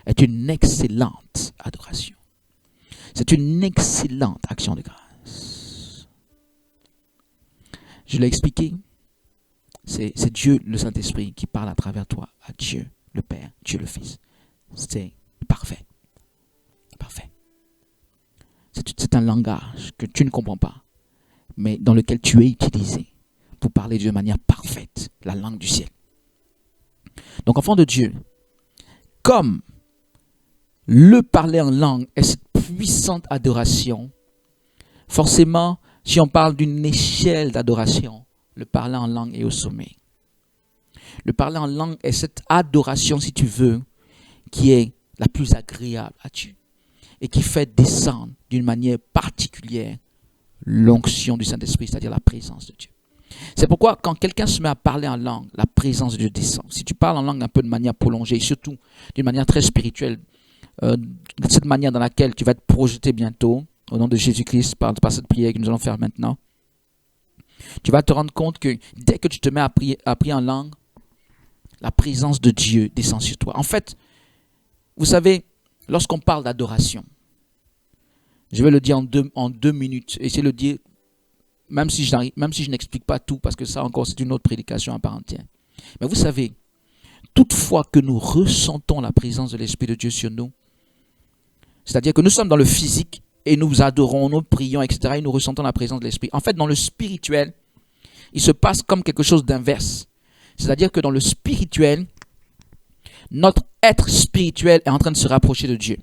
est une excellente adoration. C'est une excellente action de grâce. Je l'ai expliqué. C'est Dieu, le Saint-Esprit, qui parle à travers toi, à Dieu, le Père, Dieu le Fils. C'est parfait. Parfait. C'est un langage que tu ne comprends pas, mais dans lequel tu es utilisé pour parler de manière parfaite, la langue du ciel. Donc, enfant de Dieu, comme le parler en langue est cette puissante adoration, forcément, si on parle d'une échelle d'adoration, le parler en langue est au sommet. Le parler en langue est cette adoration, si tu veux, qui est la plus agréable à Dieu et qui fait descendre d'une manière particulière l'onction du Saint-Esprit, c'est-à-dire la présence de Dieu. C'est pourquoi quand quelqu'un se met à parler en langue, la présence de Dieu descend. Si tu parles en langue un peu de manière prolongée, et surtout d'une manière très spirituelle, de cette manière dans laquelle tu vas être projeté bientôt, au nom de Jésus-Christ, par cette prière que nous allons faire maintenant, tu vas te rendre compte que dès que tu te mets à prier en langue, la présence de Dieu descend sur toi. En fait, vous savez, lorsqu'on parle d'adoration, je vais le dire en deux minutes, essayez de le dire, même si je n'explique pas tout, parce que ça encore c'est une autre prédication à part entière. Mais vous savez, toutefois que nous ressentons la présence de l'Esprit de Dieu sur nous, C'est-à-dire que nous sommes dans le physique et nous adorons, nous prions, etc. et nous ressentons la présence de l'Esprit. En fait, dans le spirituel, il se passe comme quelque chose d'inverse. C'est-à-dire que dans le spirituel, notre être spirituel est en train de se rapprocher de Dieu.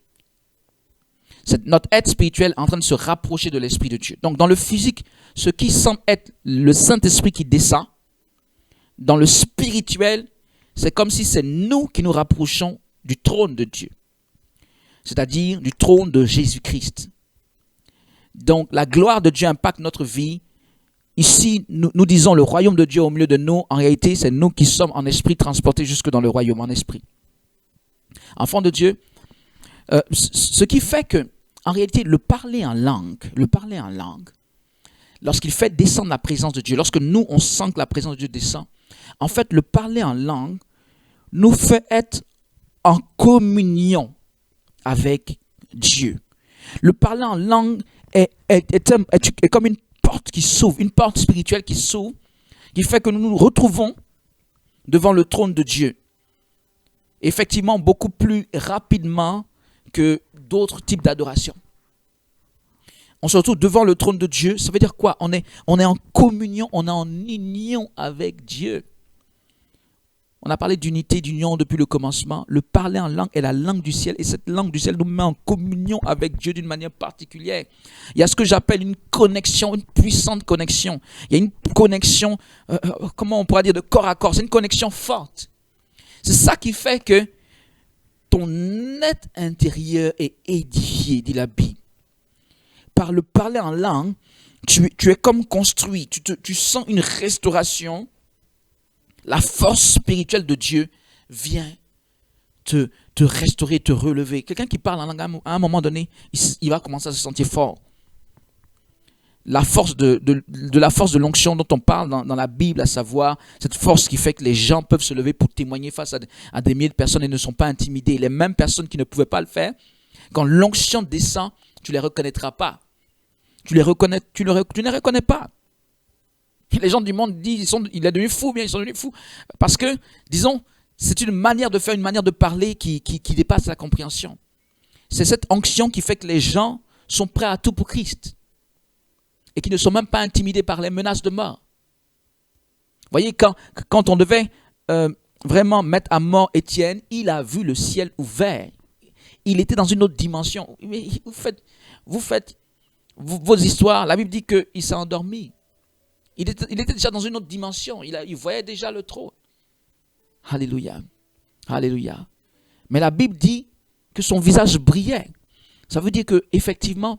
Notre être spirituel est en train de se rapprocher de l'Esprit de Dieu. Donc dans le physique, ce qui semble être le Saint-Esprit qui descend, dans le spirituel, c'est comme si c'est nous qui nous rapprochons du trône de Dieu. C'est-à-dire du trône de Jésus-Christ. Donc la gloire de Dieu impacte notre vie. Ici, nous disons le royaume de Dieu au milieu de nous. En réalité, c'est nous qui sommes en esprit transportés jusque dans le royaume en esprit. Enfants de Dieu, ce qui fait que, en réalité, le parler en langue, lorsqu'il fait descendre la présence de Dieu, lorsque nous, on sent que la présence de Dieu descend, en fait, le parler en langue nous fait être en communion avec Dieu. Le parler en langue est comme une porte qui s'ouvre, une porte spirituelle qui s'ouvre, qui fait que nous nous retrouvons devant le trône de Dieu. Effectivement, beaucoup plus rapidement que d'autres types d'adoration. On se retrouve devant le trône de Dieu. Ça veut dire quoi? On est en communion, on est en union avec Dieu. On a parlé d'unité, d'union depuis le commencement. Le parler en langue est la langue du ciel. Et cette langue du ciel nous met en communion avec Dieu d'une manière particulière. Il y a ce que j'appelle une connexion, une puissante connexion. Il y a une connexion, comment on pourrait dire, de corps à corps. C'est une connexion forte. C'est ça qui fait que ton être intérieur est édifié, dit la Bible. Par le parler en langue, tu es comme construit. Tu sens une restauration. La force spirituelle de Dieu vient te restaurer, te relever. Quelqu'un qui parle en langue, à un moment donné, il va commencer à se sentir fort. La force de la force de l'onction dont on parle dans la Bible, à savoir cette force qui fait que les gens peuvent se lever pour témoigner face à des milliers de personnes et ne sont pas intimidés. Les mêmes personnes qui ne pouvaient pas le faire, quand l'onction descend, tu ne les reconnaîtras pas. Tu ne les reconnais pas. Les gens du monde disent il est devenu fou, bien ils sont devenus fous. Parce que, disons, c'est une manière de faire, une manière de parler qui dépasse la compréhension. C'est cette onction qui fait que les gens sont prêts à tout pour Christ. Et qui ne sont même pas intimidés par les menaces de mort. Vous voyez, quand on devait vraiment mettre à mort Étienne, il a vu le ciel ouvert. Il était dans une autre dimension. Mais vous faites vos histoires. La Bible dit qu'il s'est endormi. Il était déjà dans une autre dimension. Il voyait déjà le trône. Alléluia. Alléluia. Mais la Bible dit que son visage brillait. Ça veut dire qu'effectivement,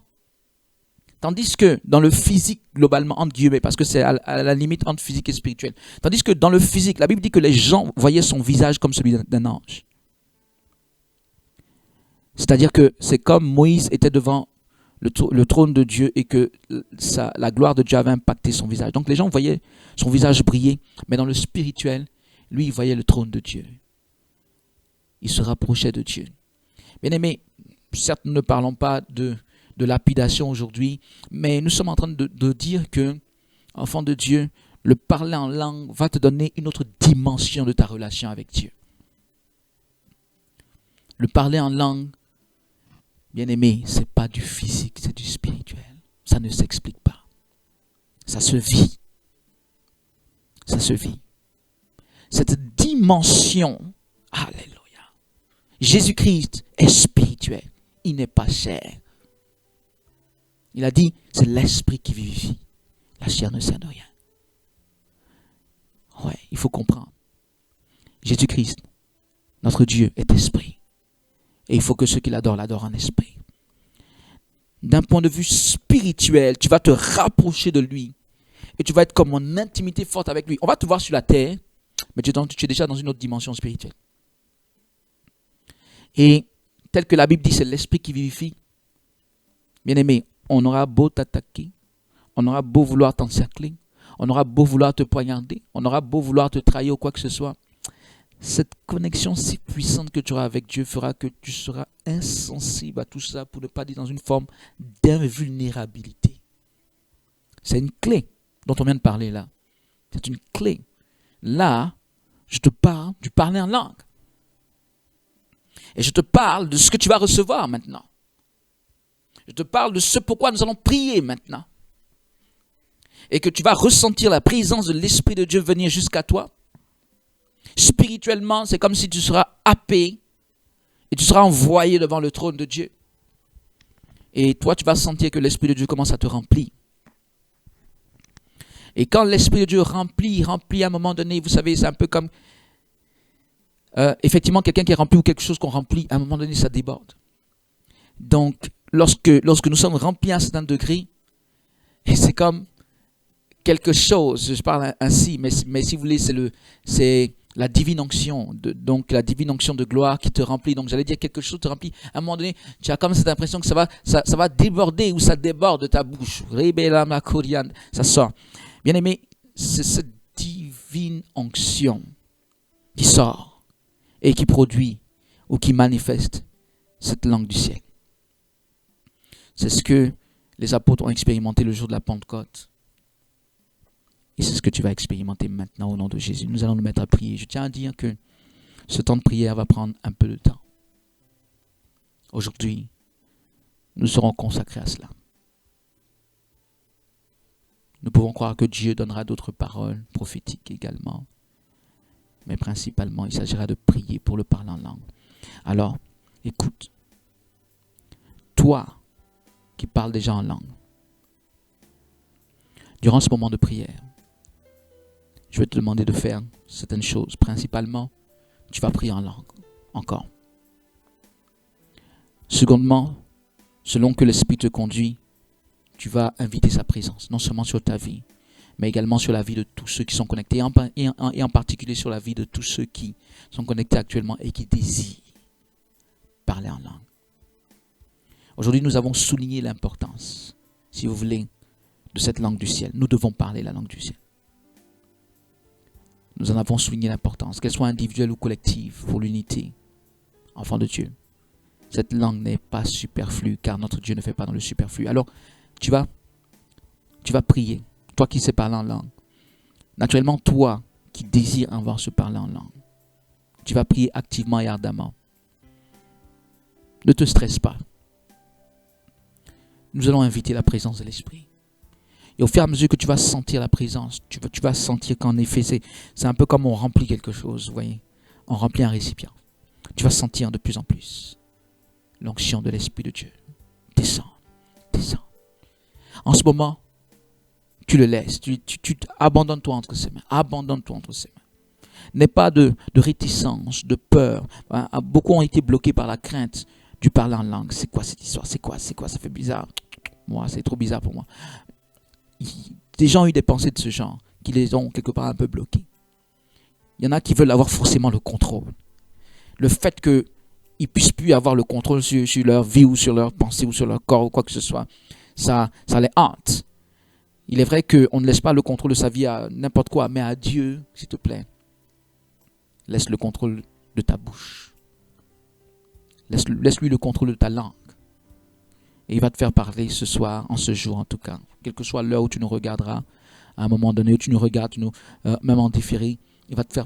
tandis que dans le physique, globalement, entre guillemets, parce que c'est à la limite entre physique et spirituel, tandis que dans le physique, la Bible dit que les gens voyaient son visage comme celui d'un ange. C'est-à-dire que c'est comme Moïse était devant le trône de Dieu et que la gloire de Dieu avait impacté son visage. Donc les gens voyaient son visage briller, mais dans le spirituel, lui, il voyait le trône de Dieu. Il se rapprochait de Dieu. Bien aimé, certes, nous ne parlons pas de lapidation aujourd'hui, mais nous sommes en train de dire que, enfant de Dieu, le parler en langue va te donner une autre dimension de ta relation avec Dieu. Le parler en langue, bien aimé, ce n'est pas du physique, c'est du spirituel. Ça ne s'explique pas. Ça se vit. Ça se vit. Cette dimension, alléluia. Jésus-Christ est spirituel. Il n'est pas chair. Il a dit, c'est l'esprit qui vivifie. La chair ne sert de rien. Ouais, il faut comprendre. Jésus-Christ, notre Dieu, est esprit. Et il faut que ceux qui l'adorent en esprit. D'un point de vue spirituel, tu vas te rapprocher de lui. Et tu vas être comme en intimité forte avec lui. On va te voir sur la terre, mais tu es déjà dans une autre dimension spirituelle. Et tel que la Bible dit, c'est l'esprit qui vivifie. Bien aimé, on aura beau t'attaquer, on aura beau vouloir t'encercler, on aura beau vouloir te poignarder, on aura beau vouloir te trahir ou quoi que ce soit. Cette connexion si puissante que tu auras avec Dieu fera que tu seras insensible à tout ça, pour ne pas dire dans une forme d'invulnérabilité. C'est une clé dont on vient de parler là. C'est une clé. Là, je te parle du parler en langue. Et je te parle de ce que tu vas recevoir maintenant. Je te parle de ce pourquoi nous allons prier maintenant. Et que tu vas ressentir la présence de l'Esprit de Dieu venir jusqu'à toi. Spirituellement, c'est comme si tu seras happé et tu seras envoyé devant le trône de Dieu. Et toi, tu vas sentir que l'Esprit de Dieu commence à te remplir. Et quand l'Esprit de Dieu remplit à un moment donné, vous savez, c'est un peu comme effectivement quelqu'un qui est rempli ou quelque chose qu'on remplit, à un moment donné, ça déborde. Donc, lorsque nous sommes remplis à un certain degré, et c'est comme quelque chose, je parle ainsi, mais si vous voulez, c'est la divine onction, donc la divine onction de gloire qui te remplit. Donc j'allais dire quelque chose te remplit. À un moment donné, tu as comme cette impression que ça va déborder ou ça déborde de ta bouche. Ça sort. Bien aimé, c'est cette divine onction qui sort et qui produit ou qui manifeste cette langue du ciel. C'est ce que les apôtres ont expérimenté le jour de la Pentecôte. Et c'est ce que tu vas expérimenter maintenant au nom de Jésus. Nous allons nous mettre à prier. Je tiens à dire que ce temps de prière va prendre un peu de temps. Aujourd'hui, nous serons consacrés à cela. Nous pouvons croire que Dieu donnera d'autres paroles prophétiques également. Mais principalement, il s'agira de prier pour le parler en langue. Alors, écoute. Toi qui parles déjà en langue, durant ce moment de prière, je vais te demander de faire certaines choses. Principalement, tu vas prier en langue. Encore. Secondement, selon que l'Esprit te conduit, tu vas inviter sa présence. Non seulement sur ta vie, mais également sur la vie de tous ceux qui sont connectés. Et en particulier sur la vie de tous ceux qui sont connectés actuellement et qui désirent parler en langue. Aujourd'hui, nous avons souligné l'importance, si vous voulez, de cette langue du ciel. Nous devons parler la langue du ciel. Nous en avons souligné l'importance, qu'elle soit individuelle ou collective, pour l'unité, enfant de Dieu. Cette langue n'est pas superflue, car notre Dieu ne fait pas dans le superflu. Alors, tu vas prier, toi qui sais parler en langue. Naturellement, toi qui désires avoir se parler en langue, tu vas prier activement et ardemment. Ne te stresse pas. Nous allons inviter la présence de l'Esprit. Et au fur et à mesure que tu vas sentir la présence, tu vas sentir qu'en effet, c'est un peu comme on remplit quelque chose, vous voyez. On remplit un récipient. Tu vas sentir de plus en plus l'onction de l'Esprit de Dieu. Descends. En ce moment, tu le laisses. Tu abandonnes-toi entre ses mains. Abandonne-toi entre ses mains. N'aie pas de réticence, de peur. Beaucoup ont été bloqués par la crainte du parler en langue. C'est quoi cette histoire? C'est quoi? Ça fait bizarre. Moi, c'est trop bizarre pour moi. Des gens ont eu des pensées de ce genre qui les ont quelque part un peu bloqués. Il y en a qui veulent avoir forcément le contrôle. Le fait qu'ils ne puissent plus avoir le contrôle sur leur vie ou sur leur pensée ou sur leur corps ou quoi que ce soit, ça les hante. Il est vrai qu'on ne laisse pas le contrôle de sa vie à n'importe quoi, mais à Dieu, s'il te plaît. Laisse le contrôle de ta bouche. Laisse-lui le contrôle de ta langue. Et il va te faire parler ce soir, en ce jour en tout cas. Quelle que soit l'heure où tu nous regarderas, à un moment donné où tu nous regardes, même en différé, il va te faire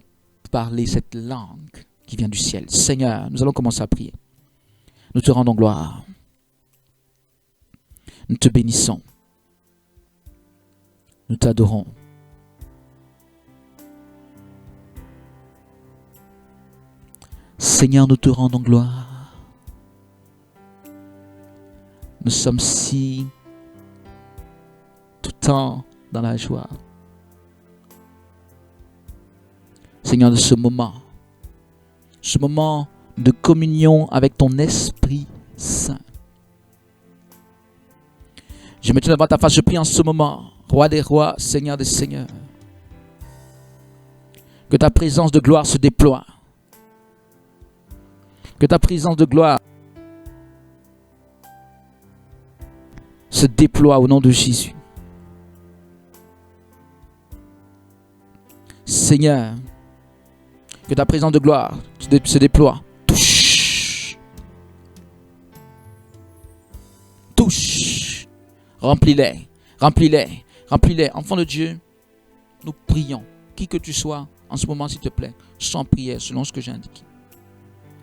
parler cette langue qui vient du ciel. Seigneur, nous allons commencer à prier. Nous te rendons gloire. Nous te bénissons. Nous t'adorons. Seigneur, nous te rendons gloire. Nous sommes si tout le temps dans la joie. Seigneur, de ce moment de communion avec ton Esprit Saint. Je me tiens devant ta face, je prie en ce moment, Roi des rois, Seigneur des seigneurs, que ta présence de gloire se déploie. Que ta présence de gloire se déploie au nom de Jésus. Seigneur, que ta présence de gloire se déploie. Touche. Touche. Remplis-les. Remplis-les. Remplis-les. Enfants de Dieu, nous prions. Qui que tu sois, en ce moment, s'il te plaît, sans prière, selon ce que j'ai indiqué.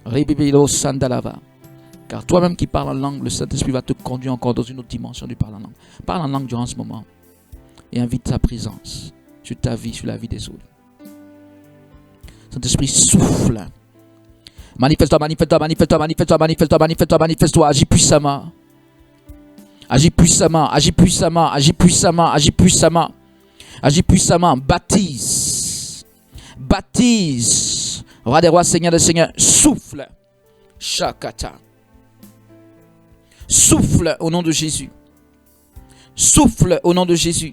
Rebibilo Sandalava. Car toi-même qui parles en langue, le Saint-Esprit va te conduire encore dans une autre dimension du parler en langue. Parle en langue durant ce moment et invite sa présence sur ta vie, sur la vie des autres. Saint-Esprit, souffle. Manifeste-toi, manifeste-toi, manifeste-toi, manifeste-toi, manifeste-toi, manifeste-toi, manifeste-toi, agis puissamment. Agis puissamment, agis puissamment, agis puissamment, agis puissamment. Agis puissamment, baptise. Baptise. Roi des rois, Seigneur des seigneurs, souffle. Shakata. Souffle au nom de Jésus. Souffle au nom de Jésus.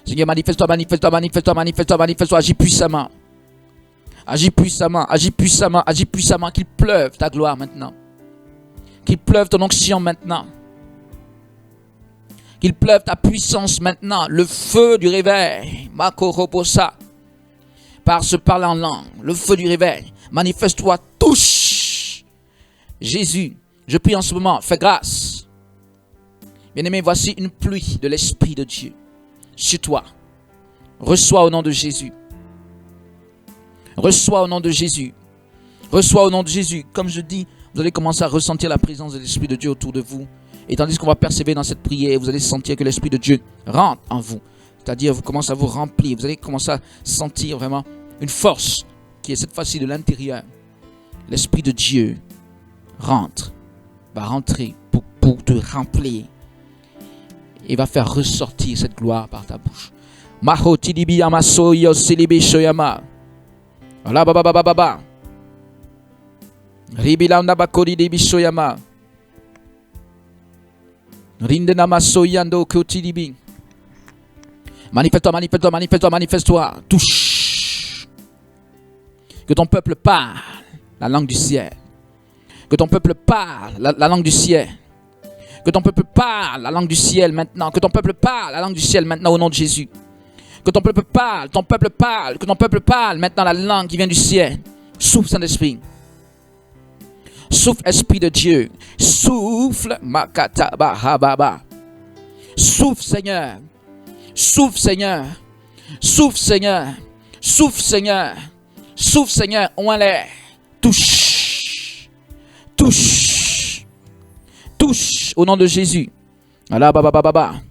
Seigneur, manifeste-toi, manifeste-toi, manifeste-toi, manifeste-toi, manifeste-toi, agis puissamment. Agis puissamment, agis puissamment, agis puissamment, qu'il pleuve ta gloire maintenant. Qu'il pleuve ton onction maintenant. Qu'il pleuve ta puissance maintenant. Le feu du réveil. Makorobosa. Par ce parler en langue. Le feu du réveil. Manifeste-toi, touche. Jésus, je prie en ce moment, fais grâce. Bien-aimé, voici une pluie de l'Esprit de Dieu sur toi. Reçois au nom de Jésus. Reçois au nom de Jésus. Reçois au nom de Jésus. Comme je dis, vous allez commencer à ressentir la présence de l'Esprit de Dieu autour de vous. Et tandis qu'on va persévérer dans cette prière, vous allez sentir que l'Esprit de Dieu rentre en vous. C'est-à-dire, vous commencez à vous remplir. Vous allez commencer à sentir vraiment une force qui est cette fois-ci de l'intérieur. L'Esprit de Dieu rentre, va rentrer pour te remplir. Et va faire ressortir cette gloire par ta bouche. Maho tidibi amaso yo silibi shoyama. Ala baba baba baba. Ribila ndabakori dibi shoyama. Rinde namaso yando kotidibi. Manifeste-toi, manifeste-toi, manifeste-toi, manifeste-toi. Touche. Que ton peuple parle la langue du ciel. Que ton peuple parle la langue du ciel. Que ton peuple parle la langue du ciel maintenant. Que ton peuple parle la langue du ciel maintenant au nom de Jésus. Que ton peuple parle, que ton peuple parle maintenant la langue qui vient du ciel. Souffle Saint-Esprit. Souffle Esprit de Dieu. Souffle Makata Bahababa. Souffle Seigneur. Souffle Seigneur. Souffle Seigneur. Souffle Seigneur. Souffle Seigneur. On l'air. Touche. Touche. Touche au nom de Jésus. Allah baba baba baba.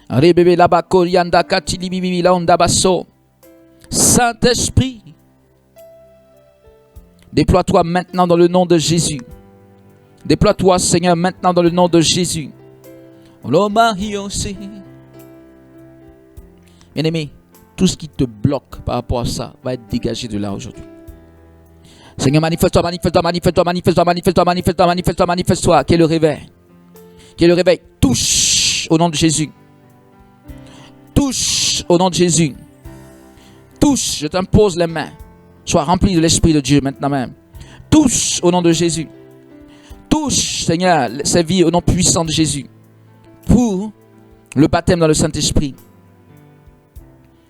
Rebebe laba korianda katili bibi la onda basso. Saint-Esprit, déploie-toi maintenant dans le nom de Jésus. Déploie-toi, Seigneur, maintenant dans le nom de Jésus. Bien-aimé, tout ce qui te bloque par rapport à ça va être dégagé de là aujourd'hui. Seigneur, manifeste-toi, manifeste-toi, manifeste-toi, manifeste-toi, manifeste-toi, manifeste-toi, manifeste-toi, manifeste-toi. Qu'il y ait le réveil. Qu'il y ait le réveil. Touche au nom de Jésus. Touche au nom de Jésus. Touche, je t'impose les mains. Sois rempli de l'Esprit de Dieu maintenant même. Touche au nom de Jésus. Touche, Seigneur, ces vies au nom puissant de Jésus. Pour le baptême dans le Saint-Esprit.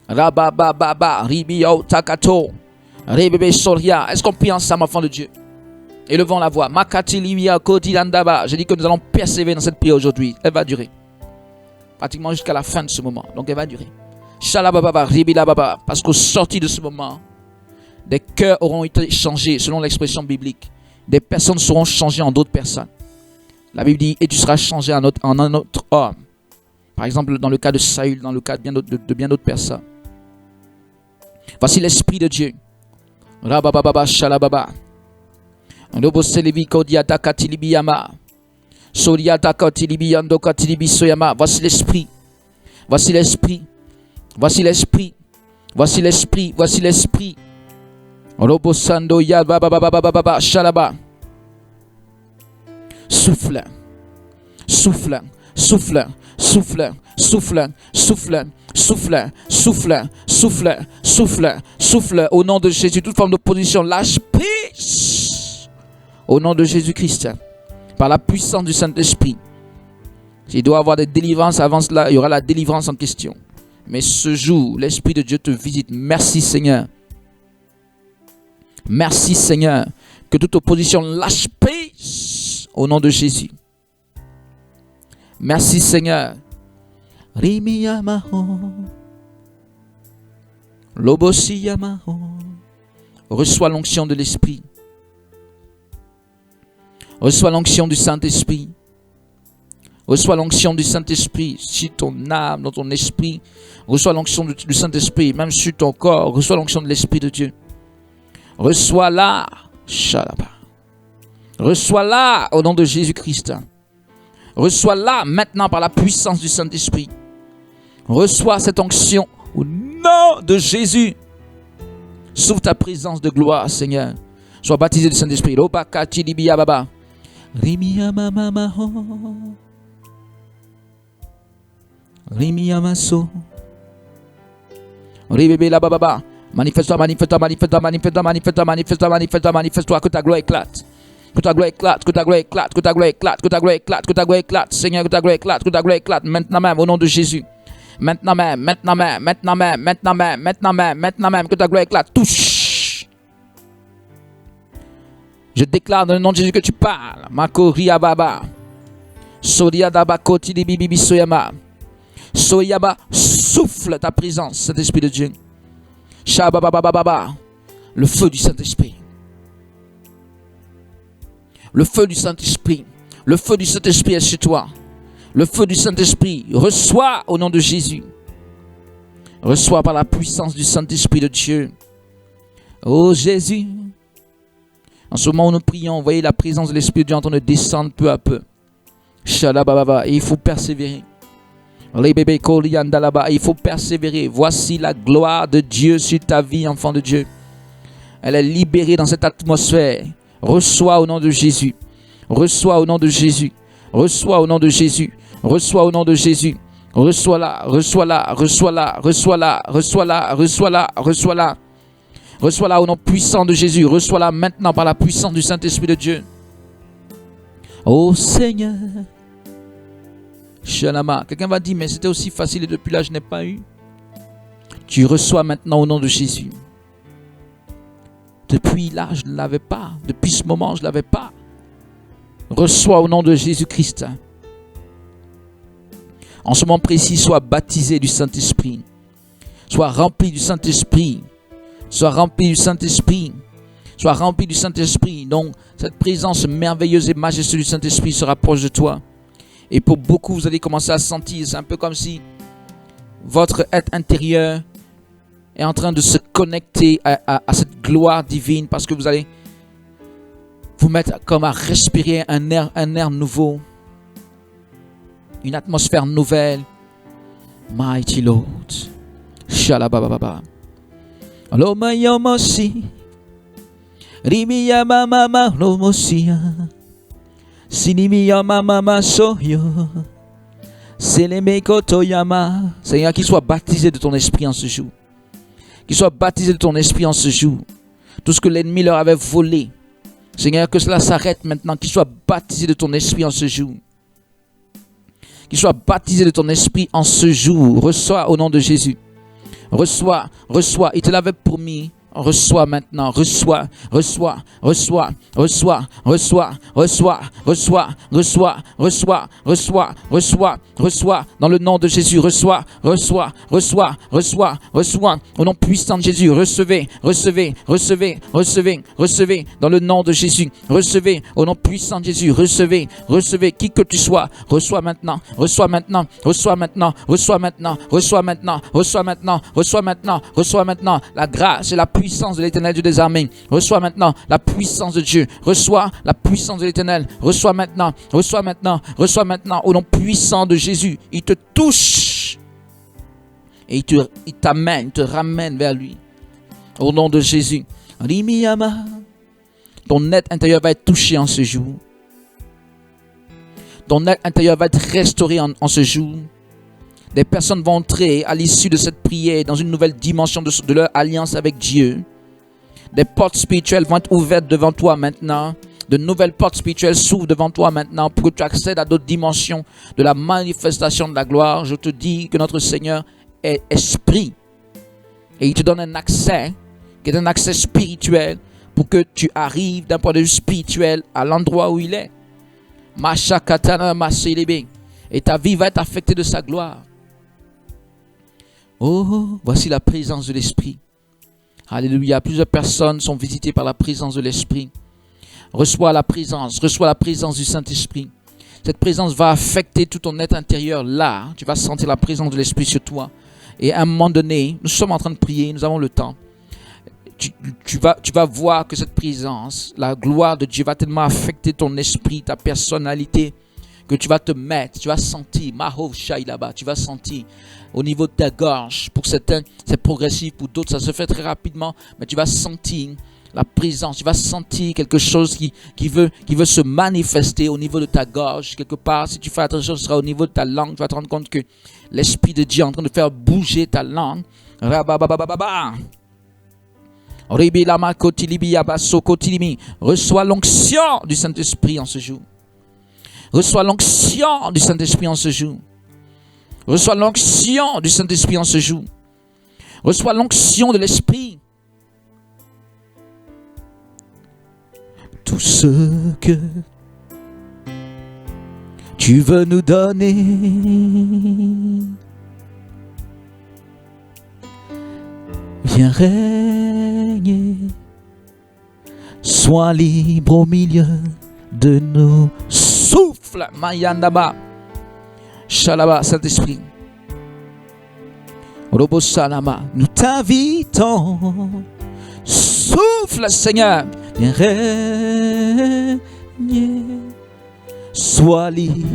Rabababa, ribio takato, rebebe soria. Est-ce qu'on prie ensemble, enfants de Dieu? Élevons la voix. Makati libia kodilandaba. Je dis que nous allons persévérer dans cette prière aujourd'hui. Elle va durer. Pratiquement jusqu'à la fin de ce moment. Donc elle va durer. Shalababa, ribilababa. Parce qu'au sorti de ce moment, des cœurs auront été changés selon l'expression biblique. Des personnes seront changées en d'autres personnes. La Bible dit, et tu seras changé en un autre homme. Par exemple, dans le cas de Saül, dans le cas de bien d'autres personnes. Voici l'Esprit de Dieu. Rabababa, shalababa. Voici l'Esprit. Voici l'Esprit. Voici l'Esprit. Voici l'Esprit. Voici l'Esprit. Robosando ya babababababa shalaba. Souffle. Souffle. Souffle. Souffle. Souffle. Souffle. Souffle. Souffle. Souffle. Souffle. Souffle. Au nom de Jésus, toute forme d'opposition, lâche prise. Au nom de Jésus-Christ. Par la puissance du Saint-Esprit. S'il doit y avoir des délivrances avant cela, il y aura la délivrance en question. Mais ce jour, l'Esprit de Dieu te visite. Merci Seigneur. Merci Seigneur. Que toute opposition lâche prise. Au nom de Jésus. Merci Seigneur. Rimi Yamaho. Lobosi Yamaho. Reçois l'onction de l'Esprit. Reçois l'onction du Saint-Esprit. Reçois l'onction du Saint-Esprit sur ton âme, dans ton esprit. Reçois l'onction du Saint-Esprit, même sur ton corps. Reçois l'onction de l'Esprit de Dieu. Reçois-la. Shalaba. Reçois-la au nom de Jésus-Christ. Reçois-la maintenant par la puissance du Saint-Esprit. Reçois cette onction au nom de Jésus. Sous ta présence de gloire, Seigneur. Sois baptisé du Saint-Esprit. Manifeste-toi, manifeste-toi, manifeste-toi, manifeste-toi, manifeste-toi, manifeste-toi, manifeste-toi, manifeste-toi, que ta gloire éclate. Que ta gloire éclate, que ta gloire éclate, que ta gloire éclate, que ta gloire éclate, que ta gloire éclate. Seigneur, que ta gloire éclate, que ta gloire éclate. Maintenant même, au nom de Jésus. Maintenant même, maintenant même, maintenant même, maintenant même, maintenant même, maintenant même, que ta gloire éclate. Touche. Je déclare dans le nom de Jésus que tu parles. Makoria Baba. Soria Dabakoti di Bibi Soyama. Soyaba, souffle ta présence, Saint-Esprit de Dieu. Shabababababa. Le feu du Saint-Esprit. Le feu du Saint-Esprit. Le feu du Saint-Esprit est chez toi. Le feu du Saint-Esprit. Reçois au nom de Jésus. Reçois par la puissance du Saint-Esprit de Dieu. Oh Jésus. En ce moment où nous prions, voyez la présence de l'Esprit de Dieu en train de descendre peu à peu. Shalabababa. Et il faut persévérer. Il faut persévérer. Voici la gloire de Dieu sur ta vie, enfant de Dieu. Elle est libérée dans cette atmosphère. Reçois au nom de Jésus. Reçois au nom de Jésus. Reçois au nom de Jésus. Reçois au nom de Jésus. Reçois-la, reçois-la, reçois-la, reçois-la, reçois-la, reçois-la, reçois-la. Reçois-la au nom puissant de Jésus. Reçois-la maintenant par la puissance du Saint-Esprit de Dieu. Ô Seigneur. Shalama. Quelqu'un va dire, mais c'était aussi facile et depuis là je n'ai pas eu. Tu reçois maintenant au nom de Jésus. Depuis là je ne l'avais pas. Depuis ce moment je ne l'avais pas. Reçois au nom de Jésus-Christ. En ce moment précis, sois baptisé du Saint-Esprit. Sois rempli du Saint-Esprit. Sois rempli du Saint-Esprit. Sois rempli du Saint-Esprit. Donc cette présence merveilleuse et majestueuse du Saint-Esprit se rapproche de toi. Et pour beaucoup, vous allez commencer à sentir, c'est un peu comme si votre être intérieur est en train de se connecter à cette gloire divine, parce que vous allez vous mettre comme à respirer un air nouveau, une atmosphère nouvelle. Mighty Lord. Shalabababa. Loma yomosi. Rimiya mama lomosia. Seigneur, qu'il soit baptisé de ton esprit en ce jour. Qu'il soit baptisé de ton esprit en ce jour. Tout ce que l'ennemi leur avait volé. Seigneur, que cela s'arrête maintenant. Qu'il soit baptisé de ton esprit en ce jour. Qu'il soit baptisé de ton esprit en ce jour. Reçois au nom de Jésus. Reçois, reçois. Il te l'avait promis. Reçois maintenant, reçois, reçois, reçois, reçois, reçois, reçois, reçois, reçois, reçois, reçois, reçois, reçois, dans le nom de Jésus, reçois, reçois, reçois, reçois, reçois, au nom puissant de Jésus, recevez, recevez, recevez, recevez, recevez, dans le nom de Jésus, recevez, au nom puissant de Jésus, recevez, recevez, qui que tu sois, reçois maintenant, reçois maintenant, reçois maintenant, reçois maintenant, reçois maintenant, reçois maintenant, reçois maintenant, reçois maintenant, la grâce et la puissance de l'Éternel Dieu des armées. Reçois maintenant la puissance de Dieu. Reçois la puissance de l'Éternel. Reçois maintenant, reçois maintenant, reçois maintenant au nom puissant de Jésus. Il te touche et il t'amène, il te ramène vers lui. Au nom de Jésus. Ton être intérieur va être touché en ce jour. Ton être intérieur va être restauré en ce jour. Des personnes vont entrer à l'issue de cette prière dans une nouvelle dimension de leur alliance avec Dieu. Des portes spirituelles vont être ouvertes devant toi maintenant. De nouvelles portes spirituelles s'ouvrent devant toi maintenant pour que tu accèdes à d'autres dimensions de la manifestation de la gloire. Je te dis que notre Seigneur est esprit. Et il te donne un accès qui est un accès spirituel pour que tu arrives d'un point de vue spirituel à l'endroit où il est. Et ta vie va être affectée de sa gloire. Oh, voici la présence de l'Esprit. Alléluia. Plusieurs personnes sont visitées par la présence de l'Esprit. Reçois la présence du Saint-Esprit. Cette présence va affecter tout ton être intérieur là. Tu vas sentir la présence de l'Esprit sur toi. Et à un moment donné, nous sommes en train de prier, nous avons le temps. Tu vas voir que cette présence, la gloire de Dieu va tellement affecter ton esprit, ta personnalité, que tu vas te mettre, tu vas sentir, Mahov Shai là-bas, tu vas sentir au niveau de ta gorge. Pour certains, c'est progressif, pour d'autres, ça se fait très rapidement, mais tu vas sentir la présence, tu vas sentir quelque chose qui veut se manifester au niveau de ta gorge. Quelque part, si tu fais attention, ce sera au niveau de ta langue. Tu vas te rendre compte que l'Esprit de Dieu est en train de faire bouger ta langue. Reçois l'onction du Saint-Esprit en ce jour. Reçois l'onction du Saint-Esprit en ce jour. Reçois l'onction du Saint-Esprit en ce jour. Reçois l'onction de l'Esprit. Tout ce que tu veux nous donner, viens régner, sois libre au milieu de nos souffles. Mayandaba, Shalaba, Saint-Esprit. Robo Salama, nous t'invitons. Souffle, Seigneur. Viens régner, sois libre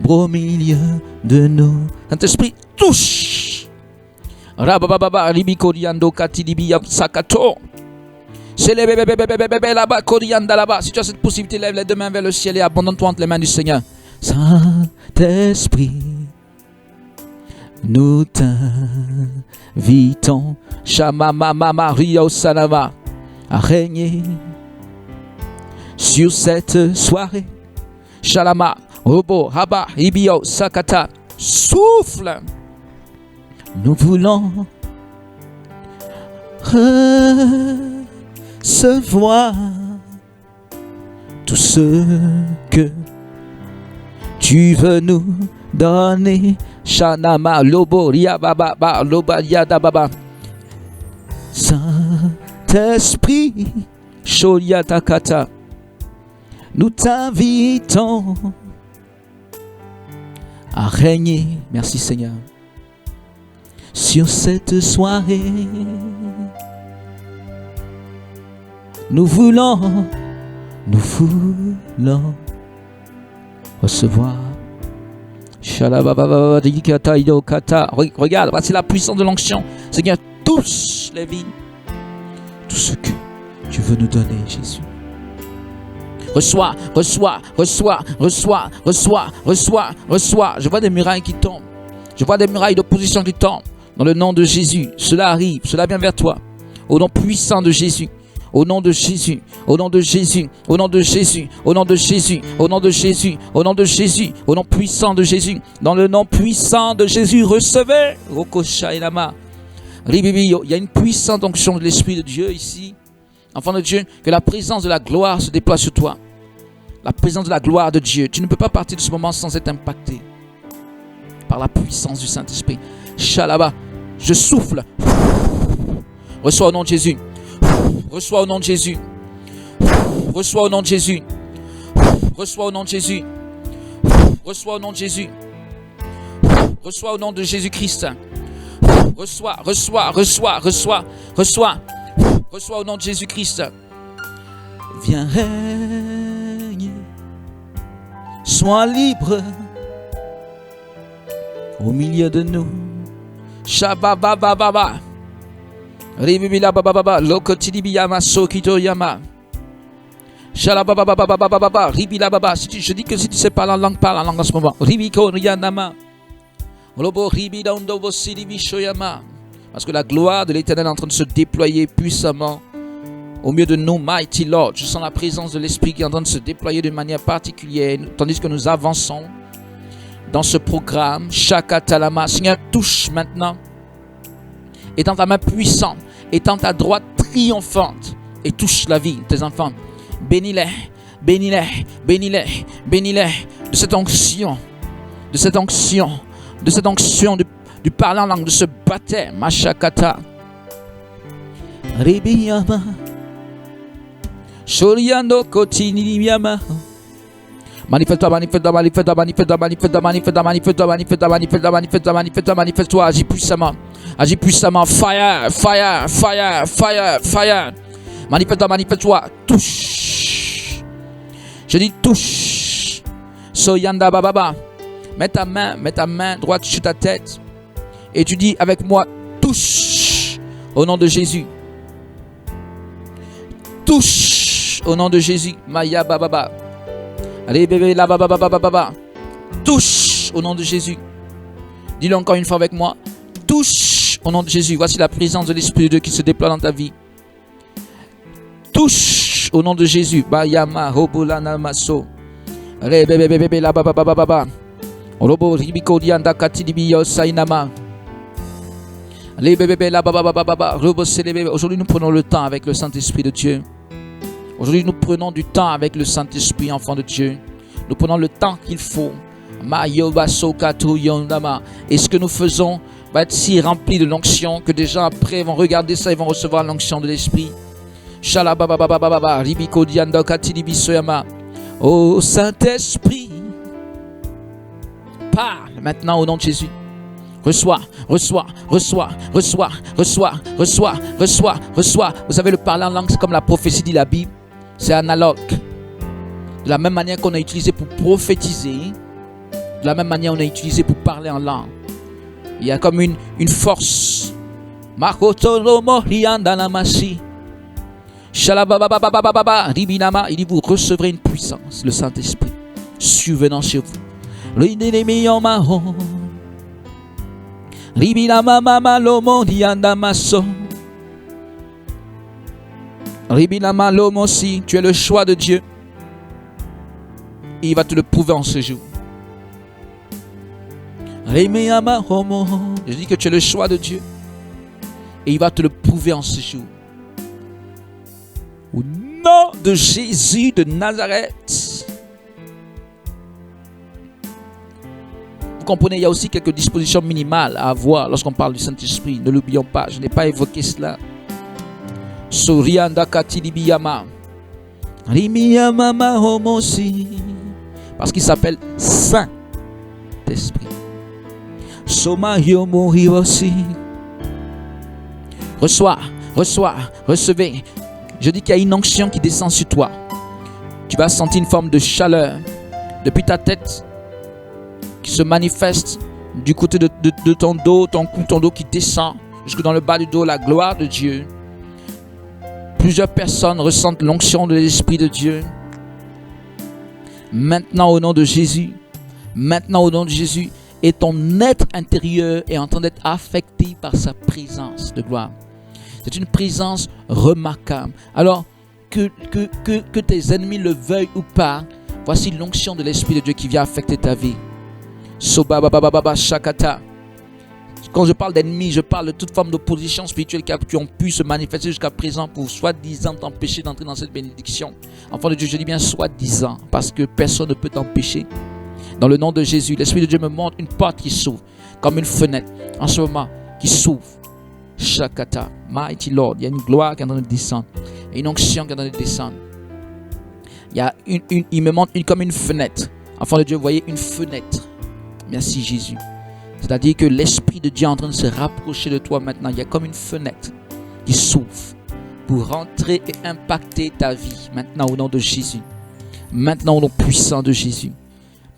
au milieu de nous. Saint-Esprit, touche. Rabababa, Ribikoriando, Katilibi, Sakato. Là-bas, Korianda là-bas. Si tu as cette possibilité, lève les deux mains vers le ciel et abandonne-toi entre les mains du Seigneur. Saint-Esprit, nous t'invitons. Shamama, Mama, Rio, Sanama, à régner sur cette soirée. Shalama, Robo, Haba, Ibio, Sakata. Souffle. Nous voulons recevoir tout ce que tu veux nous donner. Shanama, Lobo, Riababa, Loba, Yadababa. Saint-Esprit, Sholiatakata. Nous t'invitons à régner, merci Seigneur, sur cette soirée. Nous voulons recevoir. Regarde, voici la puissance de l'onction. Seigneur, touche les vies. Tout ce que tu veux nous donner, Jésus. Reçois. Je vois des murailles qui tombent. Je vois des murailles d'opposition qui tombent. Dans le nom de Jésus, cela arrive, cela vient vers toi. Au nom puissant de Jésus. Au nom de Jésus, au nom de Jésus, au nom de Jésus, au nom de Jésus, au nom de Jésus, au nom de Jésus, au nom puissant de Jésus. Dans le nom puissant de Jésus, recevez. Il y a une puissante onction de l'Esprit de Dieu ici. Enfant de Dieu, que la présence de la gloire se déploie sur toi. La présence de la gloire de Dieu. Tu ne peux pas partir de ce moment sans être impacté par la puissance du Saint-Esprit. Shalaba, je souffle. Reçois au nom de Jésus. Reçois au nom de Jésus. Reçois au nom de Jésus. Reçois au nom de Jésus. Reçois au nom de Jésus. Reçois au nom de Jésus-Christ. Reçois. Reçois au nom de Jésus-Christ. Viens régner. Sois libre au milieu de nous. Shababababa. Ribibila bababa. Lokotidibiyama sokitoyama. Shalababababababa. Ribila baba. Je dis que si tu sais parler en langue, parle en langue en ce moment. Ribiko riyanama. Lobo ribidandobo sidibishoyama. Parce que la gloire de l'Éternel est en train de se déployer puissamment au milieu de nous, mighty Lord. Je sens la présence de l'Esprit qui est en train de se déployer de manière particulière, tandis que nous avançons dans ce programme. Shakatalama. Seigneur, touche maintenant. Étends ta main puissante, étends ta droite triomphante et touche la vie de tes enfants. Bénis-les, bénis-les, bénis-les, bénis-les de cette onction, de cette onction, de cette onction du parler en langue, de ce baptême. Mashakata. Ribiyama. Shoriando kotini yama. Manifeste-toi, manifeste-toi, manifeste-toi, manifeste-toi, manifeste-toi, manifeste-toi, manifeste-toi, manifeste-toi, manifeste-toi, manifeste-toi, manifeste-toi, manifeste-toi, agis puissamment. Agis puissamment. Fire, fire, fire, fire, fire. Manifeste-toi, manifeste-toi. Touche. Je dis touche. Soyanda bababa. Mets ta main droite sur ta tête. Et tu dis avec moi, touche au nom de Jésus. Touche au nom de Jésus. Maya bababa. Allez bébé là baba. Touche au nom de Jésus. Dis-le encore une fois avec moi. Touche au nom de Jésus. Voici la présence de l'Esprit de Dieu qui se déploie dans ta vie. Touche au nom de Jésus. Bayama hobolana maso. Allez bébé là baba. Robo ribiko dianda katidibio sainama. Allez bébé là baba. Robo célébé. Aujourd'hui nous prenons le temps avec le Saint-Esprit de Dieu. Aujourd'hui, nous prenons du temps avec le Saint-Esprit, enfant de Dieu. Nous prenons le temps qu'il faut. Et ce que nous faisons va être si rempli de l'onction que des gens après vont regarder ça et vont recevoir l'onction de l'Esprit. Oh Saint-Esprit, parle maintenant au nom de Jésus. Reçois. Vous savez, le parler en langue, c'est comme la prophétie dit la Bible. C'est analogue. De la même manière qu'on a utilisé pour prophétiser, de la même manière on a utilisé pour parler en langue. Il y a comme une force. Il dit vous recevrez une puissance, le Saint-Esprit, survenant sur vous. Si tu es le choix de Dieu, il va te le prouver en ce jour. Je dis que tu es le choix de Dieu et il va te le prouver en ce jour. Au nom de Jésus de Nazareth. Vous comprenez, il y a aussi quelques dispositions minimales à avoir lorsqu'on parle du Saint-Esprit. Ne l'oublions pas, je n'ai pas évoqué cela. Parce qu'il s'appelle Saint-Esprit. Recevez. Je dis qu'il y a une onction qui descend sur toi. Tu vas sentir une forme de chaleur depuis ta tête qui se manifeste du côté de ton dos, ton cou, ton dos qui descend jusque dans le bas du dos, la gloire de Dieu. Plusieurs personnes ressentent l'onction de l'Esprit de Dieu. Maintenant au nom de Jésus, et ton être intérieur est en train d'être affecté par sa présence de gloire. C'est une présence remarquable. Alors, que tes ennemis le veuillent ou pas, voici l'onction de l'Esprit de Dieu qui vient affecter ta vie. Shakata. Quand je parle d'ennemis, je parle de toute forme d'opposition spirituelle qui ont pu se manifester jusqu'à présent pour soi-disant t'empêcher d'entrer dans cette bénédiction. Enfant de Dieu, je dis bien soi-disant, parce que personne ne peut t'empêcher. Dans le nom de Jésus, l'Esprit de Dieu me montre une porte qui s'ouvre, comme une fenêtre, en ce moment, qui s'ouvre. Shakata, mighty Lord, il y a une gloire qui est en train de descendre, et une onction qui est en train de descendre. Il me montre comme une fenêtre. Enfant de Dieu, vous voyez une fenêtre. Merci Jésus. C'est-à-dire que l'Esprit de Dieu est en train de se rapprocher de toi maintenant. Il y a comme une fenêtre qui s'ouvre pour rentrer et impacter ta vie. Maintenant au nom de Jésus. Maintenant au nom puissant de Jésus.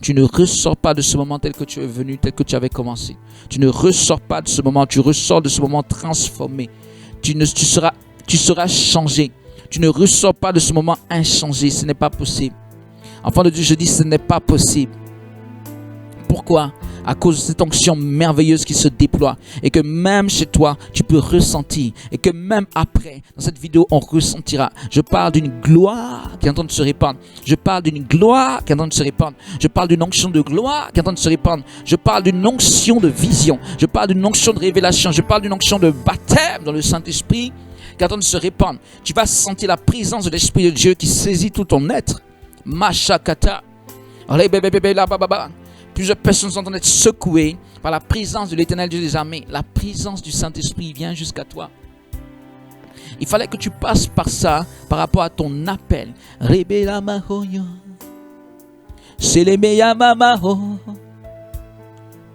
Tu ne ressors pas de ce moment tel que tu es venu, tel que tu avais commencé. Tu ne ressors pas de ce moment. Tu ressors de ce moment transformé. Tu seras changé. Tu ne ressors pas de ce moment inchangé. Ce n'est pas possible. Enfant de Dieu, je dis ce n'est pas possible. Pourquoi? À cause de cette onction merveilleuse qui se déploie et que même chez toi, tu peux ressentir et que même après, dans cette vidéo, on ressentira. Je parle d'une gloire qui est en train de se répandre. Je parle d'une gloire qui est en train de se répandre. Je parle d'une onction de gloire qui est en train de se répandre. Je parle d'une onction de vision. Je parle d'une onction de révélation. Je parle d'une onction de baptême dans le Saint-Esprit qui est en train de se répandre. Tu vas sentir la présence de l'Esprit de Dieu qui saisit tout ton être. Mashakata. Allez, bébé, là, baba. Plusieurs personnes sont en train d'être secouées par la présence de l'Éternel Dieu des armées. La présence du Saint-Esprit vient jusqu'à toi. Il fallait que tu passes par ça, par rapport à ton appel. Rebela mahoyo. Selemeya mamaho.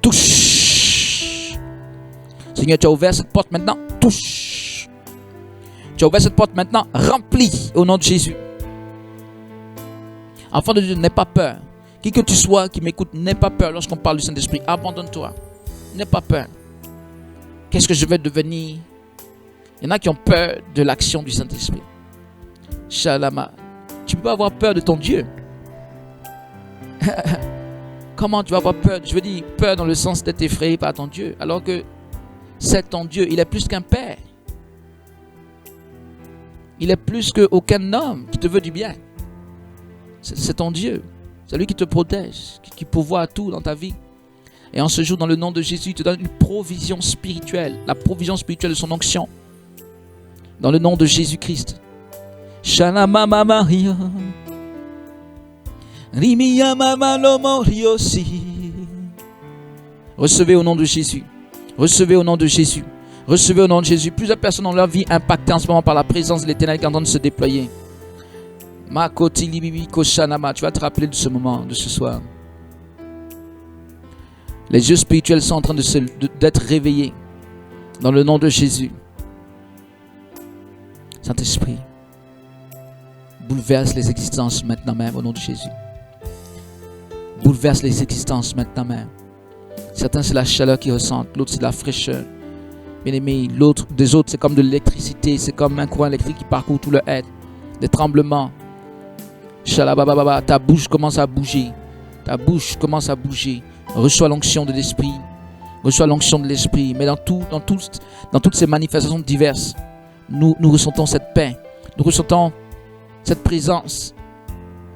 Touche. Seigneur, tu as ouvert cette porte maintenant. Touche. Tu as ouvert cette porte maintenant. Remplis au nom de Jésus. Enfant de Dieu, n'aie pas peur. Qui que tu sois qui m'écoute, n'aie pas peur lorsqu'on parle du Saint-Esprit. Abandonne-toi. N'aie pas peur. Qu'est-ce que je vais devenir? Il y en a qui ont peur de l'action du Saint-Esprit. Shalama. Tu ne peux pas avoir peur de ton Dieu. Comment tu vas avoir peur? Je veux dire peur dans le sens d'être effrayé par ton Dieu. Alors que c'est ton Dieu. Il est plus qu'un père. Il est plus qu'aucun homme qui te veut du bien. C'est ton Dieu. C'est lui qui te protège, qui pourvoit à tout dans ta vie. Et en ce jour, dans le nom de Jésus, il te donne une provision spirituelle. La provision spirituelle de son onction. Dans le nom de Jésus-Christ. Shalama Maria. Rimia mama lomoriosi. Recevez au nom de Jésus. Recevez au nom de Jésus. Recevez au nom de Jésus. Plusieurs personnes ont leur vie impactée en ce moment par la présence de l'Éternel qui est en train de se déployer. Makoti libibi koshanama. Tu vas te rappeler de ce moment, de ce soir. Les yeux spirituels sont en train d'être réveillés. Dans le nom de Jésus. Saint-Esprit, bouleverse les existences maintenant même au nom de Jésus. Bouleverse les existences maintenant même. Certains c'est la chaleur qu'ils ressentent, l'autre c'est la fraîcheur. Bien aimé, l'autre des autres c'est comme de l'électricité, c'est comme un courant électrique qui parcourt tout le être. Des tremblements. Shalabababa, ta bouche commence à bouger. Ta bouche commence à bouger. Reçois l'onction de l'Esprit. Reçois l'onction de l'Esprit. Mais dans toutes ces manifestations diverses, nous ressentons cette paix. Nous ressentons cette présence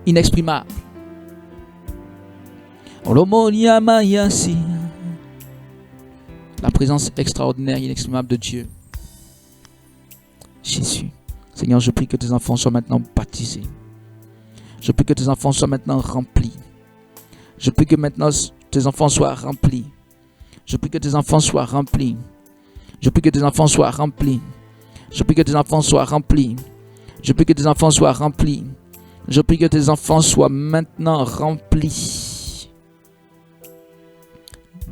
inexprimable. La présence extraordinaire et inexprimable de Dieu. Jésus. Seigneur, je prie que tes enfants soient maintenant baptisés. Je prie que tes enfants soient maintenant remplis. Je prie que maintenant tes enfants soient remplis. Je prie que tes enfants soient remplis. Je prie que tes enfants soient remplis. Je prie que tes enfants soient remplis. Je prie que tes enfants soient remplis. Je prie que tes enfants soient maintenant remplis.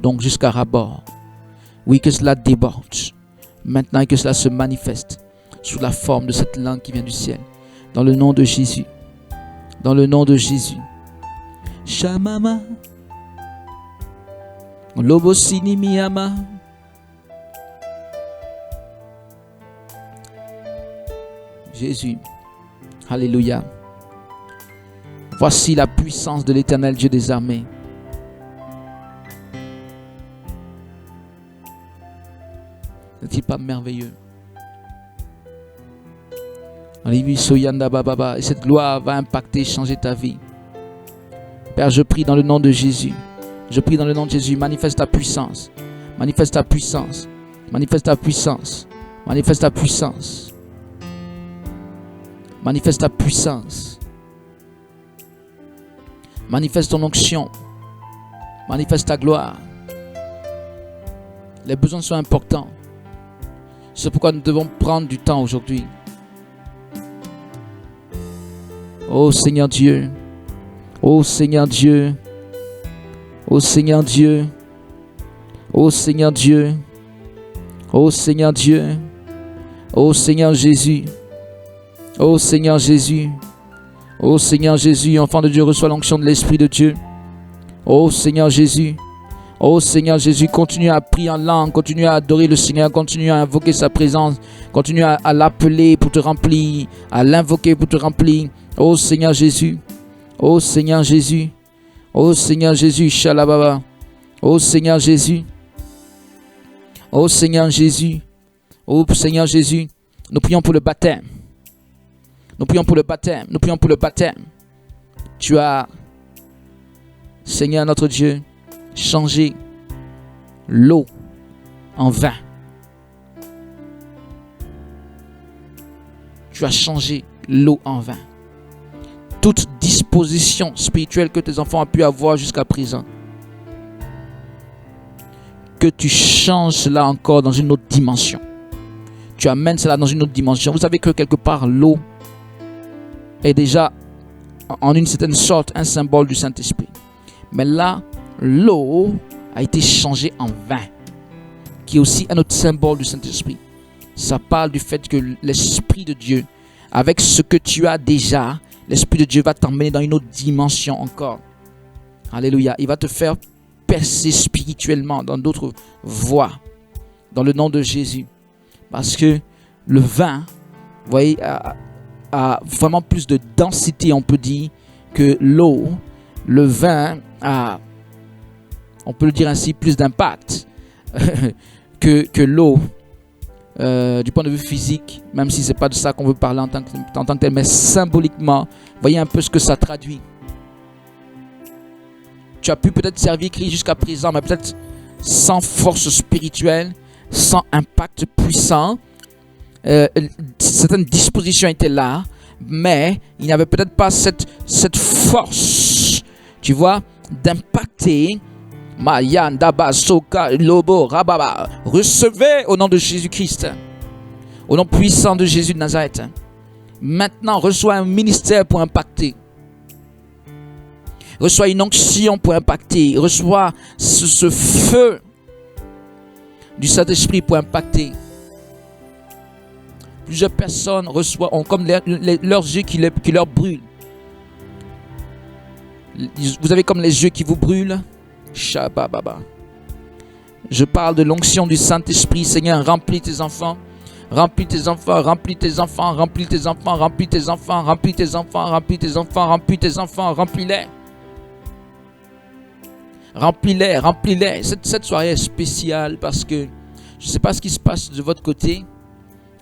Donc jusqu'à ras-bord. Oui, que cela déborde. Maintenant que cela se manifeste sous la forme de cette langue qui vient du ciel. Dans le nom de Jésus. Dans le nom de Jésus. Shamama. Lobosini miyama. Jésus. Alléluia. Voici la puissance de l'Éternel Dieu des armées. N'est-il pas merveilleux? Et cette gloire va impacter, changer ta vie. Père, je prie dans le nom de Jésus. Je prie dans le nom de Jésus. Manifeste ta puissance. Manifeste ta puissance. Manifeste ta puissance. Manifeste ta puissance. Manifeste ta puissance. Manifeste ton onction. Manifeste ta gloire. Les besoins sont importants. C'est pourquoi nous devons prendre du temps aujourd'hui. Oh Seigneur Dieu. Oh Seigneur Dieu. Oh Seigneur Dieu. Oh Seigneur Dieu. Oh Seigneur Dieu. Oh Seigneur Jésus. Oh Seigneur Jésus. Oh Seigneur Jésus, enfant de Dieu, reçois l'onction de l'Esprit de Dieu. Oh Seigneur Jésus. Oh Seigneur Jésus, continue à prier en langue, continue à adorer le Seigneur, continue à invoquer sa présence, continue à l'appeler pour te remplir, à l'invoquer pour te remplir. Oh Seigneur Jésus. Oh Seigneur Jésus. Oh Seigneur Jésus, Shalababa. Oh Seigneur Jésus. Oh Seigneur Jésus. Oh Seigneur Jésus. Nous prions pour le baptême. Nous prions pour le baptême. Nous prions pour le baptême. Tu as, Seigneur notre Dieu, changé l'eau en vin. Tu as changé l'eau en vin. Toute disposition spirituelle que tes enfants ont pu avoir jusqu'à présent, que tu changes cela encore dans une autre dimension. tu amènes cela dans une autre dimension. Vous savez que quelque part, l'eau est déjà en une certaine sorte un symbole du Saint-Esprit. Mais là, l'eau a été changée en vin, qui est aussi un autre symbole du Saint-Esprit. Ça parle du fait que l'Esprit de Dieu, avec ce que tu as déjà, l'Esprit de Dieu va t'emmener dans une autre dimension encore. Alléluia. Il va te faire percer spirituellement dans d'autres voies, dans le nom de Jésus. Parce que le vin, vous voyez, a vraiment plus de densité, on peut dire, que l'eau. Le vin a, on peut le dire ainsi, plus d'impact que l'eau. Du point de vue physique, même si ce n'est pas de ça qu'on veut parler en tant que tel, mais symboliquement, voyez un peu ce que ça traduit. Tu as pu peut-être servir Christ jusqu'à présent, mais peut-être sans force spirituelle, sans impact puissant. Certaines dispositions étaient là, mais il n'y avait peut-être pas cette force, tu vois, d'impacter. Mayan, Daba, Soka, Lobo, Rababa. Recevez au nom de Jésus-Christ, au nom puissant de Jésus de Nazareth. Maintenant, reçois un ministère pour impacter. Reçois une onction pour impacter. Reçois ce feu du Saint-Esprit pour impacter. Plusieurs personnes ont comme leurs yeux qui leur brûlent. Vous avez comme les yeux qui vous brûlent. Shabababa. Je parle de l'onction du Saint-Esprit. Seigneur, remplis tes enfants. Remplis tes enfants, remplis tes enfants, remplis tes enfants, remplis tes enfants, remplis tes enfants, remplis tes enfants, remplis tes enfants, remplis-les. Remplis-les, remplis-les. Cette soirée est spéciale parce que je ne sais pas ce qui se passe de votre côté.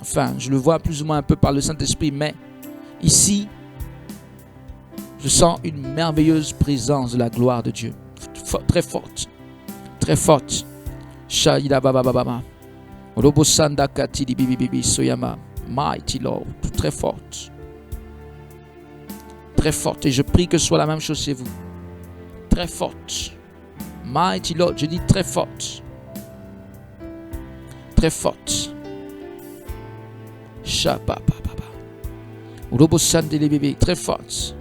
Enfin, je le vois plus ou moins un peu par le Saint-Esprit, mais ici, je sens une merveilleuse présence de la gloire de Dieu. Très forte. Très forte. Shaïda baba baba. Robosanda katili bibi soyama. Mighty Lord. Très forte. Très forte. Et je prie que ce soit la même chose chez vous. Très forte. Mighty Lord. Je dis très forte. Très forte. Shababa baba. Robosanda les bébés. Très forte.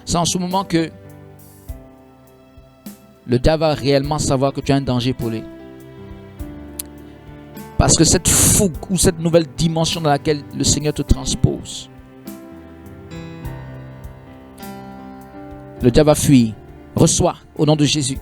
C'est en ce moment que le diable va réellement savoir que tu as un danger pour lui. Parce que cette fougue ou cette nouvelle dimension dans laquelle le Seigneur te transpose, le diable va fuir. Reçois au nom de Jésus.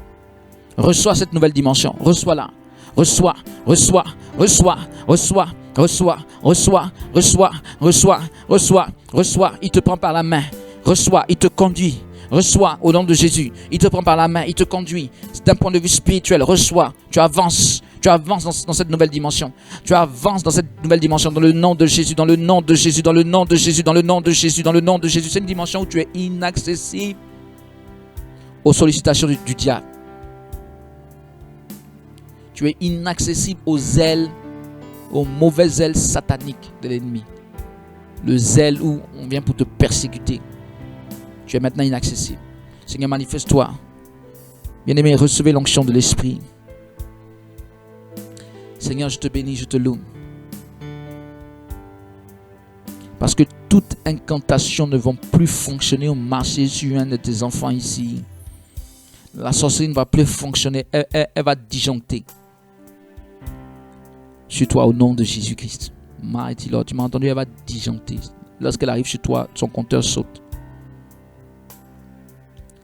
Reçois cette nouvelle dimension. Reçois-la. Reçois, reçois, reçois, reçois, reçois, reçois, reçois, reçois, reçois, reçois. Il te prend par la main. Reçois, il te conduit. Reçois au nom de Jésus. Il te prend par la main, il te conduit. D'un point de vue spirituel, reçois. Tu avances. Tu avances dans cette nouvelle dimension. Tu avances dans cette nouvelle dimension dans le nom de Jésus, dans le nom de Jésus, dans le nom de Jésus, dans le nom de Jésus, dans le nom de Jésus. C'est une dimension où tu es inaccessible aux sollicitations du diable. Tu es inaccessible aux ailes, aux mauvaises ailes sataniques de l'ennemi. Le zèle où on vient pour te persécuter. Tu es maintenant inaccessible. Seigneur, manifeste-toi. Bien-aimé, recevez l'onction de l'Esprit. Seigneur, je te bénis, je te loue. Parce que toute incantation ne va plus fonctionner au marché sur un de tes enfants ici. La sorcellerie ne va plus fonctionner. Elle va disjoncter. Sur toi au nom de Jésus-Christ. Mighty Lord, tu m'as entendu, elle va disjoncter. Lorsqu'elle arrive chez toi, son compteur saute.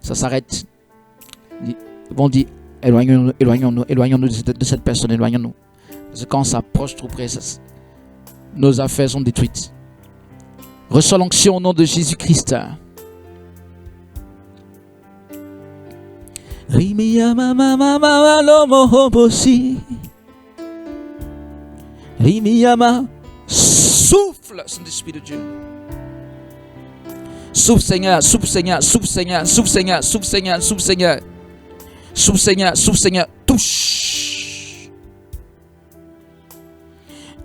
Ça s'arrête. Ils vont dire, éloignons-nous, éloignons-nous, éloignons-nous de cette personne, éloignons-nous. Parce que quand on s'approche trop près, nos affaires sont détruites. Reçois l'onction au nom de Jésus-Christ. Souffle, Saint-Esprit de Dieu. Souffle Seigneur, souffle Seigneur, souffle Seigneur, souffle Seigneur, souffle Seigneur, souffle Seigneur. Souffle Seigneur, souffle Seigneur, touche.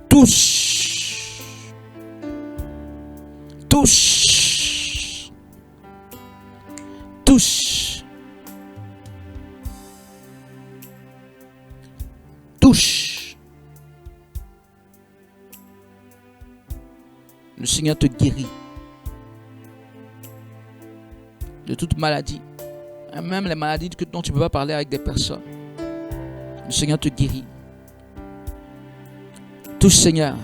Touche. Touche. Touche. Touche. Le Seigneur te guérit de toute maladie. Même les maladies dont tu ne peux pas parler avec des personnes. Le Seigneur te guérit. Touche, Seigneur.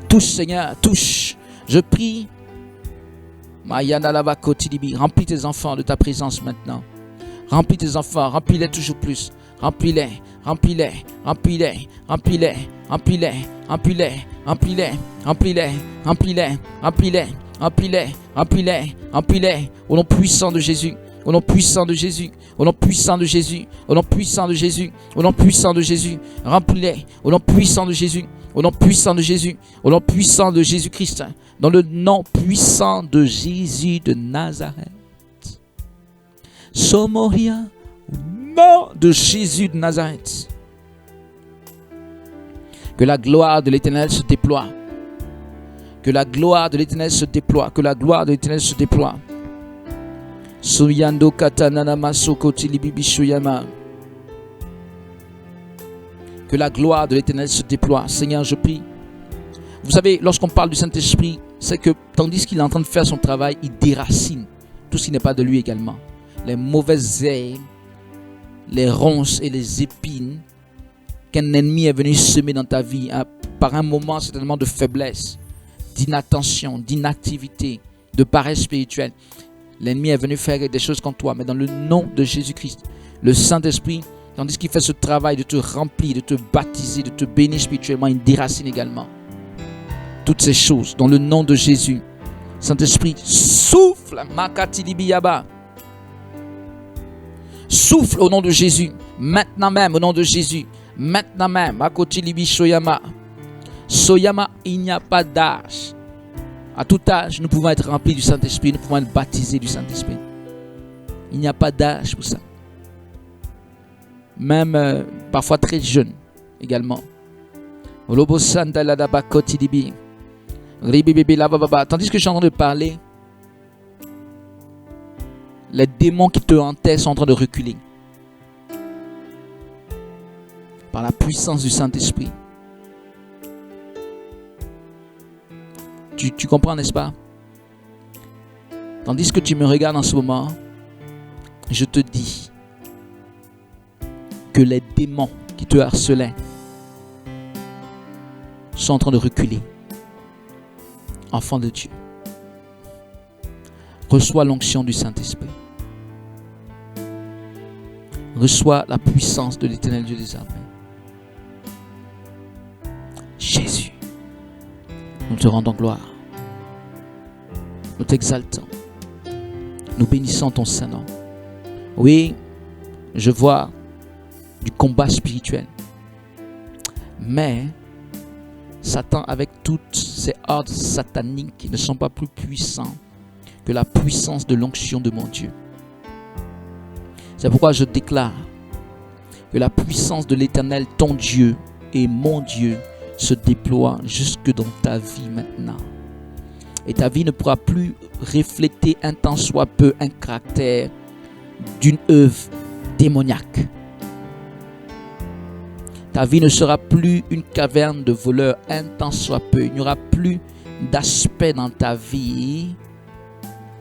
Touche, Seigneur. Touche. Je prie. Remplis tes enfants de ta présence maintenant. Remplis tes enfants. Remplis-les toujours plus. Remplis-les. Remplis-les. Remplis-les. Remplis-les. Remplis-les. Remplis-les. Remplis-les. Remplis-les. Remplis-les. Remplis-les. Remplis-les. Remplis-les. Remplis-les. Au nom puissant de Jésus. Au nom puissant de Jésus. Au nom puissant de Jésus. Au nom puissant de Jésus. Au nom puissant de Jésus. Remplis-les. Au nom puissant de Jésus. Au nom puissant de Jésus. Au nom puissant de Jésus-Christ. Dans le nom puissant de Jésus de Nazareth. Somoria. Au nom de Jésus de Nazareth. Que la gloire de l'Éternel se déploie. Que la gloire de l'Éternel se déploie. Que la gloire de l'Éternel se déploie. Soyando katanana masokoti libibi shoyama. Que la gloire de l'Éternel se déploie. Seigneur, je prie. Vous savez, lorsqu'on parle du Saint-Esprit, c'est que tandis qu'il est en train de faire son travail, il déracine tout ce qui n'est pas de lui également. Les mauvaises herbes, les ronces et les épines qu'un ennemi est venu semer dans ta vie par un moment certainement de faiblesse, d'inattention, d'inactivité, de paresse spirituelle. L'ennemi est venu faire des choses contre toi, mais dans le nom de Jésus-Christ, le Saint-Esprit, tandis qu'il fait ce travail de te remplir, de te baptiser, de te bénir spirituellement, il déracine également toutes ces choses dans le nom de Jésus. Saint-Esprit, souffle, Makatidibiyaba. Souffle au nom de Jésus, maintenant même au nom de Jésus, maintenant même, Makotilibi Shoyama. Soyama, il n'y a pas d'âge. À tout âge, nous pouvons être remplis du Saint-Esprit, nous pouvons être baptisés du Saint-Esprit. Il n'y a pas d'âge pour ça. Même parfois très jeune également. Tandis que je suis en train de parler, les démons qui te hantaient sont en train de reculer. Par la puissance du Saint-Esprit. Tu comprends, n'est-ce pas? Tandis que tu me regardes en ce moment, je te dis que les démons qui te harcelaient sont en train de reculer. Enfant de Dieu, reçois l'onction du Saint-Esprit. Reçois la puissance de l'Éternel Dieu des armées. Jésus, nous te rendons gloire. Nous t'exaltons. Nous bénissons ton Saint-Nom. Oui, je vois du combat spirituel. Mais Satan, avec toutes ces ordres sataniques qui ne sont pas plus puissants que la puissance de l'onction de mon Dieu. C'est pourquoi je déclare que la puissance de l'Éternel, ton Dieu et mon Dieu, se déploie jusque dans ta vie maintenant. Et ta vie ne pourra plus refléter un tant soit peu un caractère d'une œuvre démoniaque. Ta vie ne sera plus une caverne de voleurs un tant soit peu. Il n'y aura plus d'aspect dans ta vie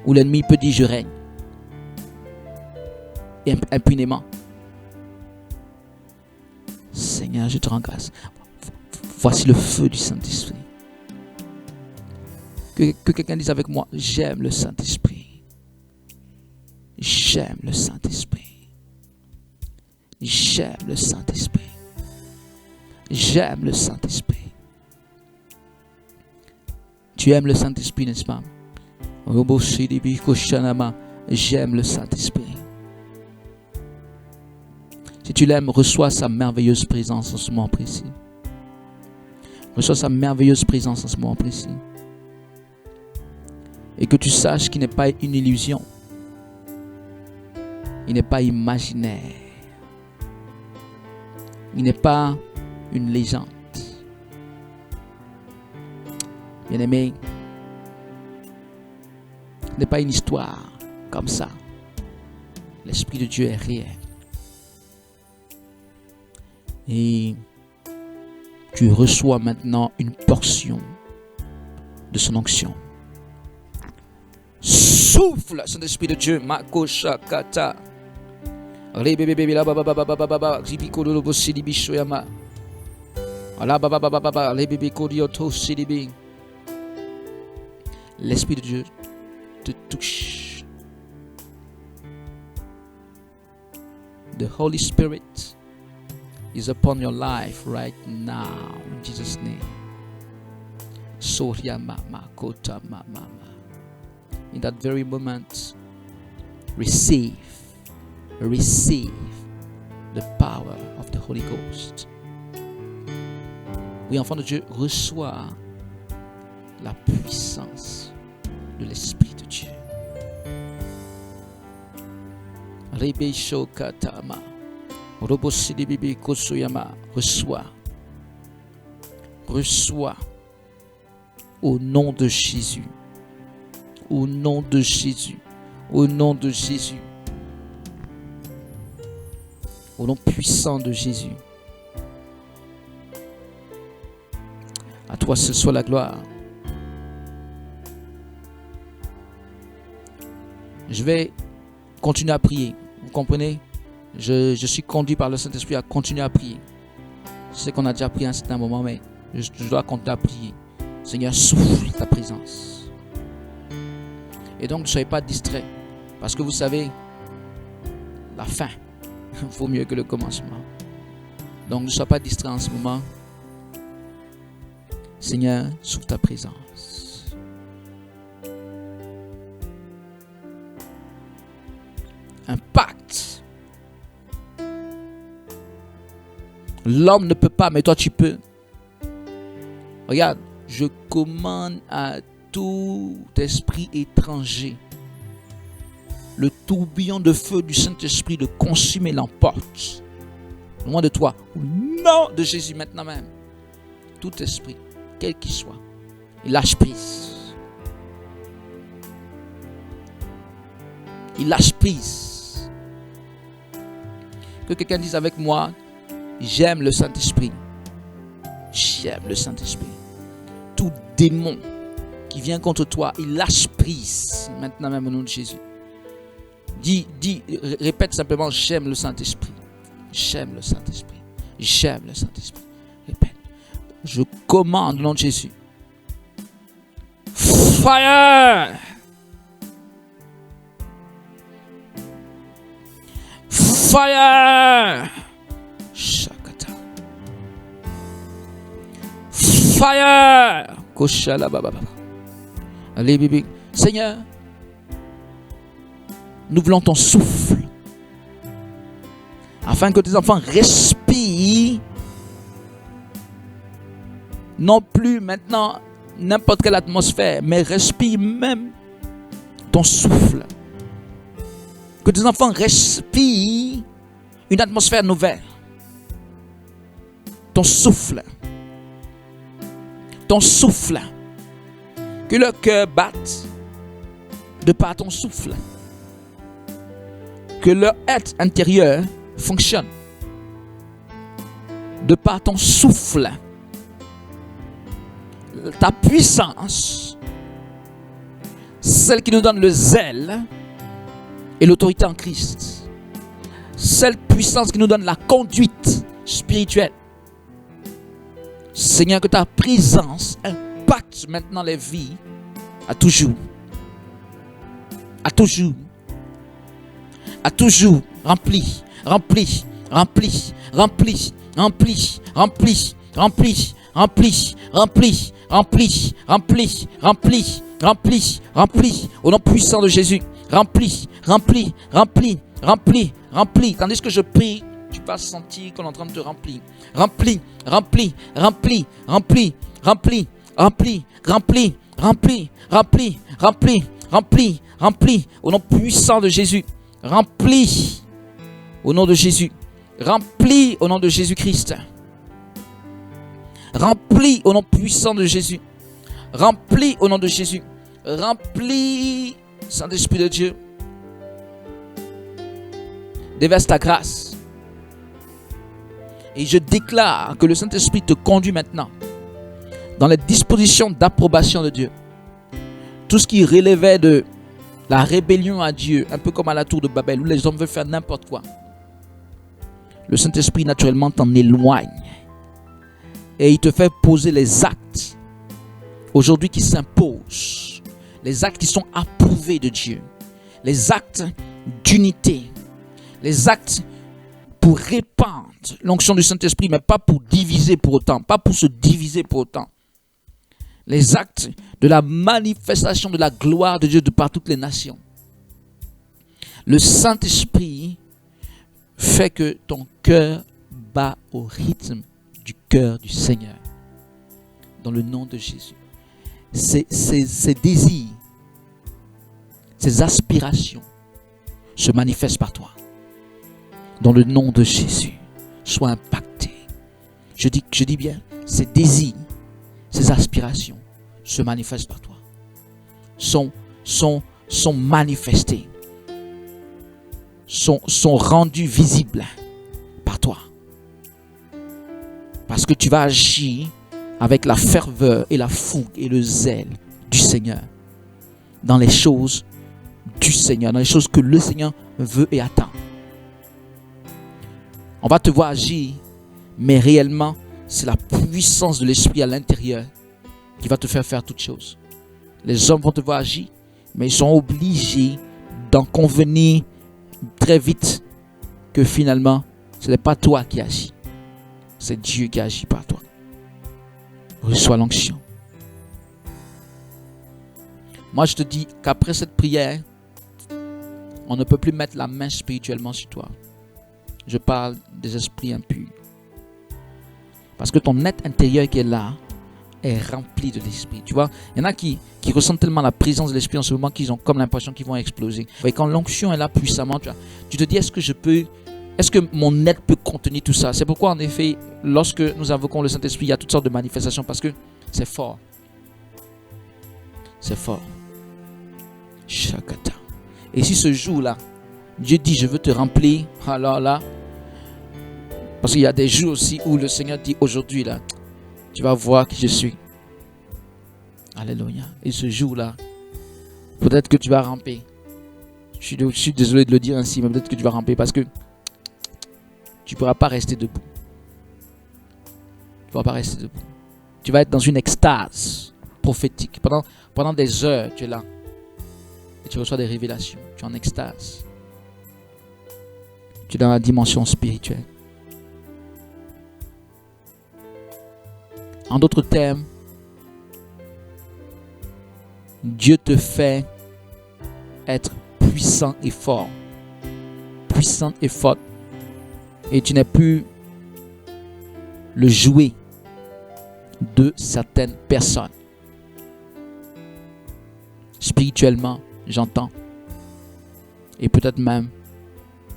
où l'ennemi peut dire je règne impunément. Seigneur, je te rends grâce. Voici le feu du Saint-Esprit. Que quelqu'un dise avec moi, j'aime le Saint-Esprit. J'aime le Saint-Esprit. J'aime le Saint-Esprit. J'aime le Saint-Esprit. Tu aimes le Saint-Esprit, n'est-ce pas? J'aime le Saint-Esprit. Si tu l'aimes, reçois sa merveilleuse présence en ce moment précis. Reçois sa merveilleuse présence en ce moment précis. Et que tu saches qu'il n'est pas une illusion. Il n'est pas imaginaire. Il n'est pas une légende. Bien-aimé, ce n'est pas une histoire comme ça. L'Esprit de Dieu est réel. Et tu reçois maintenant une portion de son onction. Souffle, Saint-Esprit de Dieu. Makosha kata. Rebebebe la baba baba baba baba. Zibiko de lobo sidibi shoyama. Ala baba baba baba. Rebebe kodioto sidibi. L'Esprit de Dieu te touche. The Holy Spirit is upon your life right now. In Jesus' name. Soryama makota mama. In that very moment, receive the power of the Holy Ghost. Oui, enfant de Dieu, reçois la puissance de l'Esprit de Dieu. Rebe shokatama, robosidibibi kosuyama, reçois au nom de Jésus. Au nom de Jésus, au nom de Jésus, au nom puissant de Jésus. À toi seul soit la gloire. Je vais continuer à prier. Vous comprenez? Je suis conduit par le Saint-Esprit à continuer à prier. Je sais qu'on a déjà prié à un certain moment, mais je dois continuer à prier. Seigneur, souffle ta présence. Et donc, ne soyez pas distraits. Parce que vous savez, la fin vaut mieux que le commencement. Donc, ne soyez pas distraits en ce moment. Seigneur, souffle ta présence. Un pacte. L'homme ne peut pas, mais toi tu peux. Regarde, je commande à tout esprit étranger, le tourbillon de feu du Saint-Esprit de consumer l'emporte. Loin de toi, au nom de Jésus maintenant même. Tout esprit, quel qu'il soit, il lâche prise. Il lâche prise. Que quelqu'un dise avec moi, j'aime le Saint-Esprit. J'aime le Saint-Esprit. Tout démon qui vient contre toi, il lâche prise maintenant même au nom de Jésus. Répète simplement, j'aime le Saint-Esprit. J'aime le Saint-Esprit. J'aime le Saint-Esprit. Répète. Je commande au nom de Jésus. Fire! Fire! Shakata. Fire! Koshala baba baba. Allez bébé. Seigneur, nous voulons ton souffle afin que tes enfants respirent non plus maintenant n'importe quelle atmosphère, mais respirent même ton souffle. Que tes enfants respirent une atmosphère nouvelle. Ton souffle. Ton souffle. Que leur cœur batte de par ton souffle. Que leur être intérieur fonctionne de par ton souffle. Ta puissance, celle qui nous donne le zèle et l'autorité en Christ. Celle puissance qui nous donne la conduite spirituelle. Seigneur, que ta présence impacte maintenant les vies à toujours. À toujours. À toujours. Rempli, rempli, rempli, rempli, rempli, rempli, rempli, rempli, rempli, rempli, rempli, rempli, rempli, rempli, au nom puissant de Jésus. Rempli, rempli, rempli, rempli, rempli. Tandis que je prie, tu vas sentir qu'on est en train de te remplir. Rempli, rempli, rempli, rempli, rempli, rempli, rempli, rempli, rempli, rempli, rempli, rempli, au nom puissant de Jésus. Rempli au nom de Jésus. Rempli au nom de Jésus-Christ. Rempli au nom puissant de Jésus. Rempli au nom de Jésus. Rempli, Saint-Esprit de Dieu. Déverse ta grâce. Et je déclare que le Saint-Esprit te conduit maintenant dans les dispositions d'approbation de Dieu. tout ce qui relevait de la rébellion à Dieu, un peu comme à la tour de Babel, où les hommes veulent faire n'importe quoi, le Saint-Esprit naturellement t'en éloigne. Et il te fait poser les actes aujourd'hui qui s'imposent, les actes qui sont approuvés de Dieu, les actes d'unité, les actes pour répandre l'onction du Saint-Esprit, mais pas pour diviser pour autant, pas pour se diviser pour autant. Les actes de la manifestation de la gloire de Dieu de par toutes les nations. Le Saint-Esprit fait que ton cœur bat au rythme du cœur du Seigneur. Dans le nom de Jésus. Ces désirs, ces aspirations se manifestent par toi. Dans le nom de Jésus, sois impacté. Je dis bien, ces désirs, ces aspirations se manifestent par toi. Sont manifestés. Sont rendus visibles par toi. Parce que tu vas agir avec la ferveur et la fougue et le zèle du Seigneur. Dans les choses du Seigneur, dans les choses que le Seigneur veut et attend. On va te voir agir, mais réellement, c'est la puissance de l'Esprit à l'intérieur qui va te faire toutes choses. Les hommes vont te voir agir, mais ils sont obligés d'en convenir très vite que finalement, ce n'est pas toi qui agis. C'est Dieu qui agit par toi. Reçois l'onction. Moi, je te dis qu'après cette prière, on ne peut plus mettre la main spirituellement sur toi. Je parle des esprits impurs. Parce que ton être intérieur qui est là est rempli de l'esprit. Tu vois, il y en a qui ressentent tellement la présence de l'esprit en ce moment qu'ils ont comme l'impression qu'ils vont exploser. Et quand l'onction est là puissamment, tu te dis, est-ce que mon être peut contenir tout ça? C'est pourquoi en effet, lorsque nous invoquons le Saint-Esprit, il y a toutes sortes de manifestations parce que c'est fort. C'est fort. Shakata. Et si ce jour-là, Dieu dit, je veux te remplir, alors là, parce qu'il y a des jours aussi où le Seigneur dit, aujourd'hui là, tu vas voir qui je suis. Alléluia. Et ce jour-là, peut-être que tu vas ramper. Je suis désolé de le dire ainsi, mais peut-être que tu vas ramper parce que tu ne pourras pas rester debout. Tu ne pourras pas rester debout. Tu vas être dans une extase prophétique. Pendant des heures, tu es là. Et tu reçois des révélations. Tu es en extase. Tu es dans la dimension spirituelle. En d'autres termes, Dieu te fait être puissant et fort. Puissant et fort. Et tu n'es plus le jouet de certaines personnes. Spirituellement, j'entends. Et peut-être même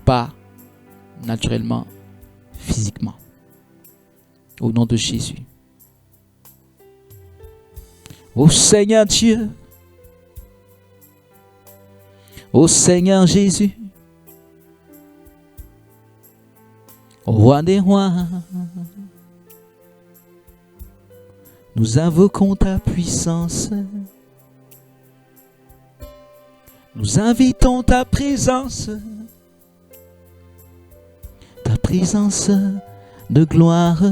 pas naturellement, physiquement. Au nom de Jésus. Ô Seigneur Dieu, ô Seigneur Jésus, Roi des rois, nous invoquons ta puissance, nous invitons ta présence de gloire.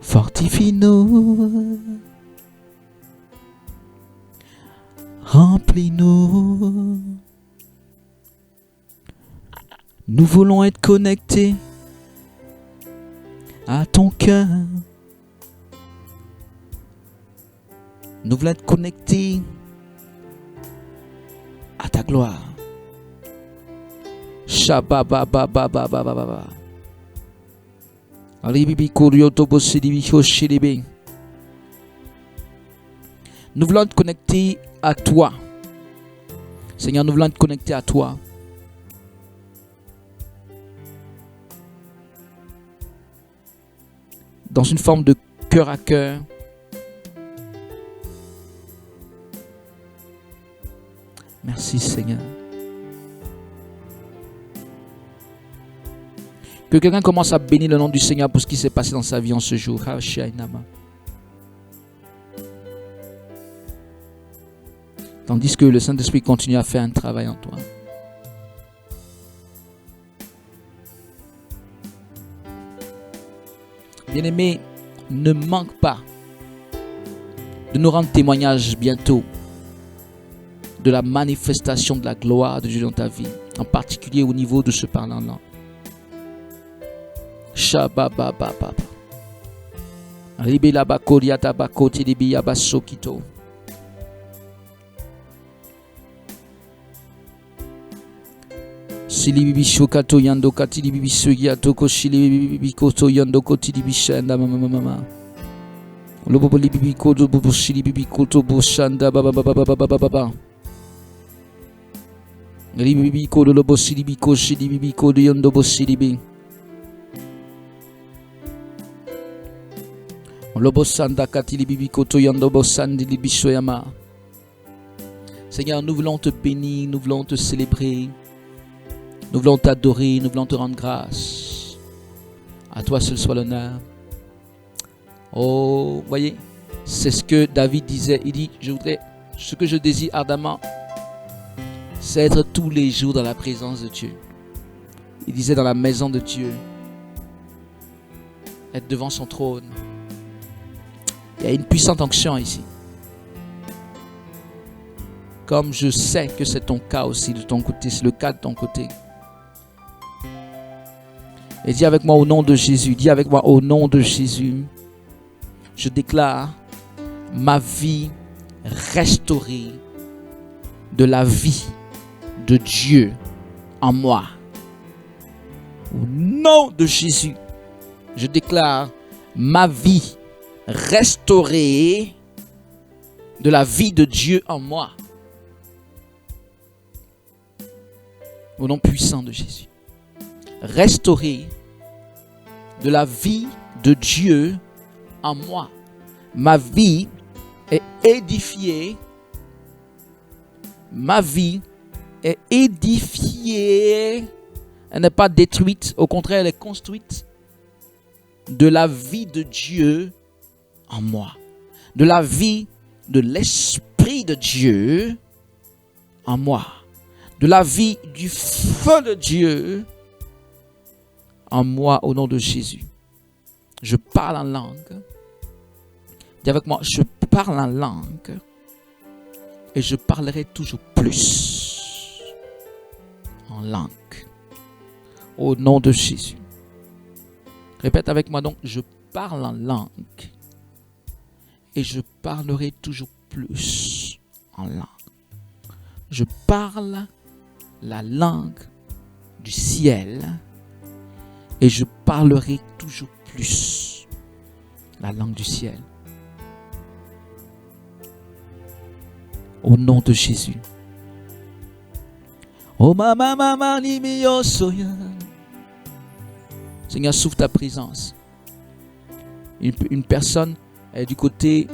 Fortifie-nous, remplis-nous. Nous voulons être connectés à ton cœur. Nous voulons être connectés à ta gloire. Shabba-ba-ba-ba-ba-ba-ba-ba. Nous voulons être connectés à toi. Seigneur, nous voulons être connectés à toi. Dans une forme de cœur à cœur. Merci Seigneur. Que quelqu'un commence à bénir le nom du Seigneur pour ce qui s'est passé dans sa vie en ce jour. Tandis que le Saint-Esprit continue à faire un travail en toi. Bien-aimé, ne manque pas de nous rendre témoignage bientôt de la manifestation de la gloire de Dieu dans ta vie, en particulier au niveau de ce parlant-là. Shababababa. Ribelabakoriatabakotilibiabasokito. Silibibi shokato yando katilibibi sugiato koshilibibi koto yando kotilibi shanda mama. Lobo libibi kodo bobo shilibibi koto bo shanda baba. Libibi kodo lobo shilibi ko shilibibi kodo yando bo shilibi. Lobo sanda katilibibi koto yando bo sandilibi shoyama. Seigneur, nous voulons te bénir, nous voulons te célébrer. Nous voulons t'adorer, nous voulons te rendre grâce. À toi seul soit l'honneur. Oh, voyez, c'est ce que David disait. Il dit, ce que je désire ardemment, c'est être tous les jours dans la présence de Dieu. Il disait dans la maison de Dieu, être devant son trône. Il y a une puissante onction ici. Comme je sais que c'est ton cas aussi de ton côté, c'est le cas de ton côté. Et dis avec moi au nom de Jésus, dis avec moi au nom de Jésus, je déclare ma vie restaurée de la vie de Dieu en moi. Au nom de Jésus, je déclare ma vie restaurée de la vie de Dieu en moi. Au nom puissant de Jésus. Restaurée de la vie de Dieu en moi. Ma vie est édifiée. Ma vie est édifiée. Elle n'est pas détruite. Au contraire, elle est construite de la vie de Dieu en moi. De la vie de l'Esprit de Dieu en moi. De la vie du feu de Dieu en moi au nom de Jésus. Je parle en langue. Dis avec moi, je parle en langue et je parlerai toujours plus en langue au nom de Jésus. Répète avec moi donc, je parle en langue et je parlerai toujours plus en langue. Je parle la langue du ciel et je parlerai toujours plus la langue du ciel. Au nom de Jésus. Oh mama ni mio soya. Seigneur, souffle ta présence. Une personne est du côté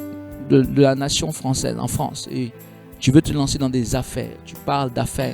de la nation française, en France, et tu veux te lancer dans des affaires. Tu parles d'affaires.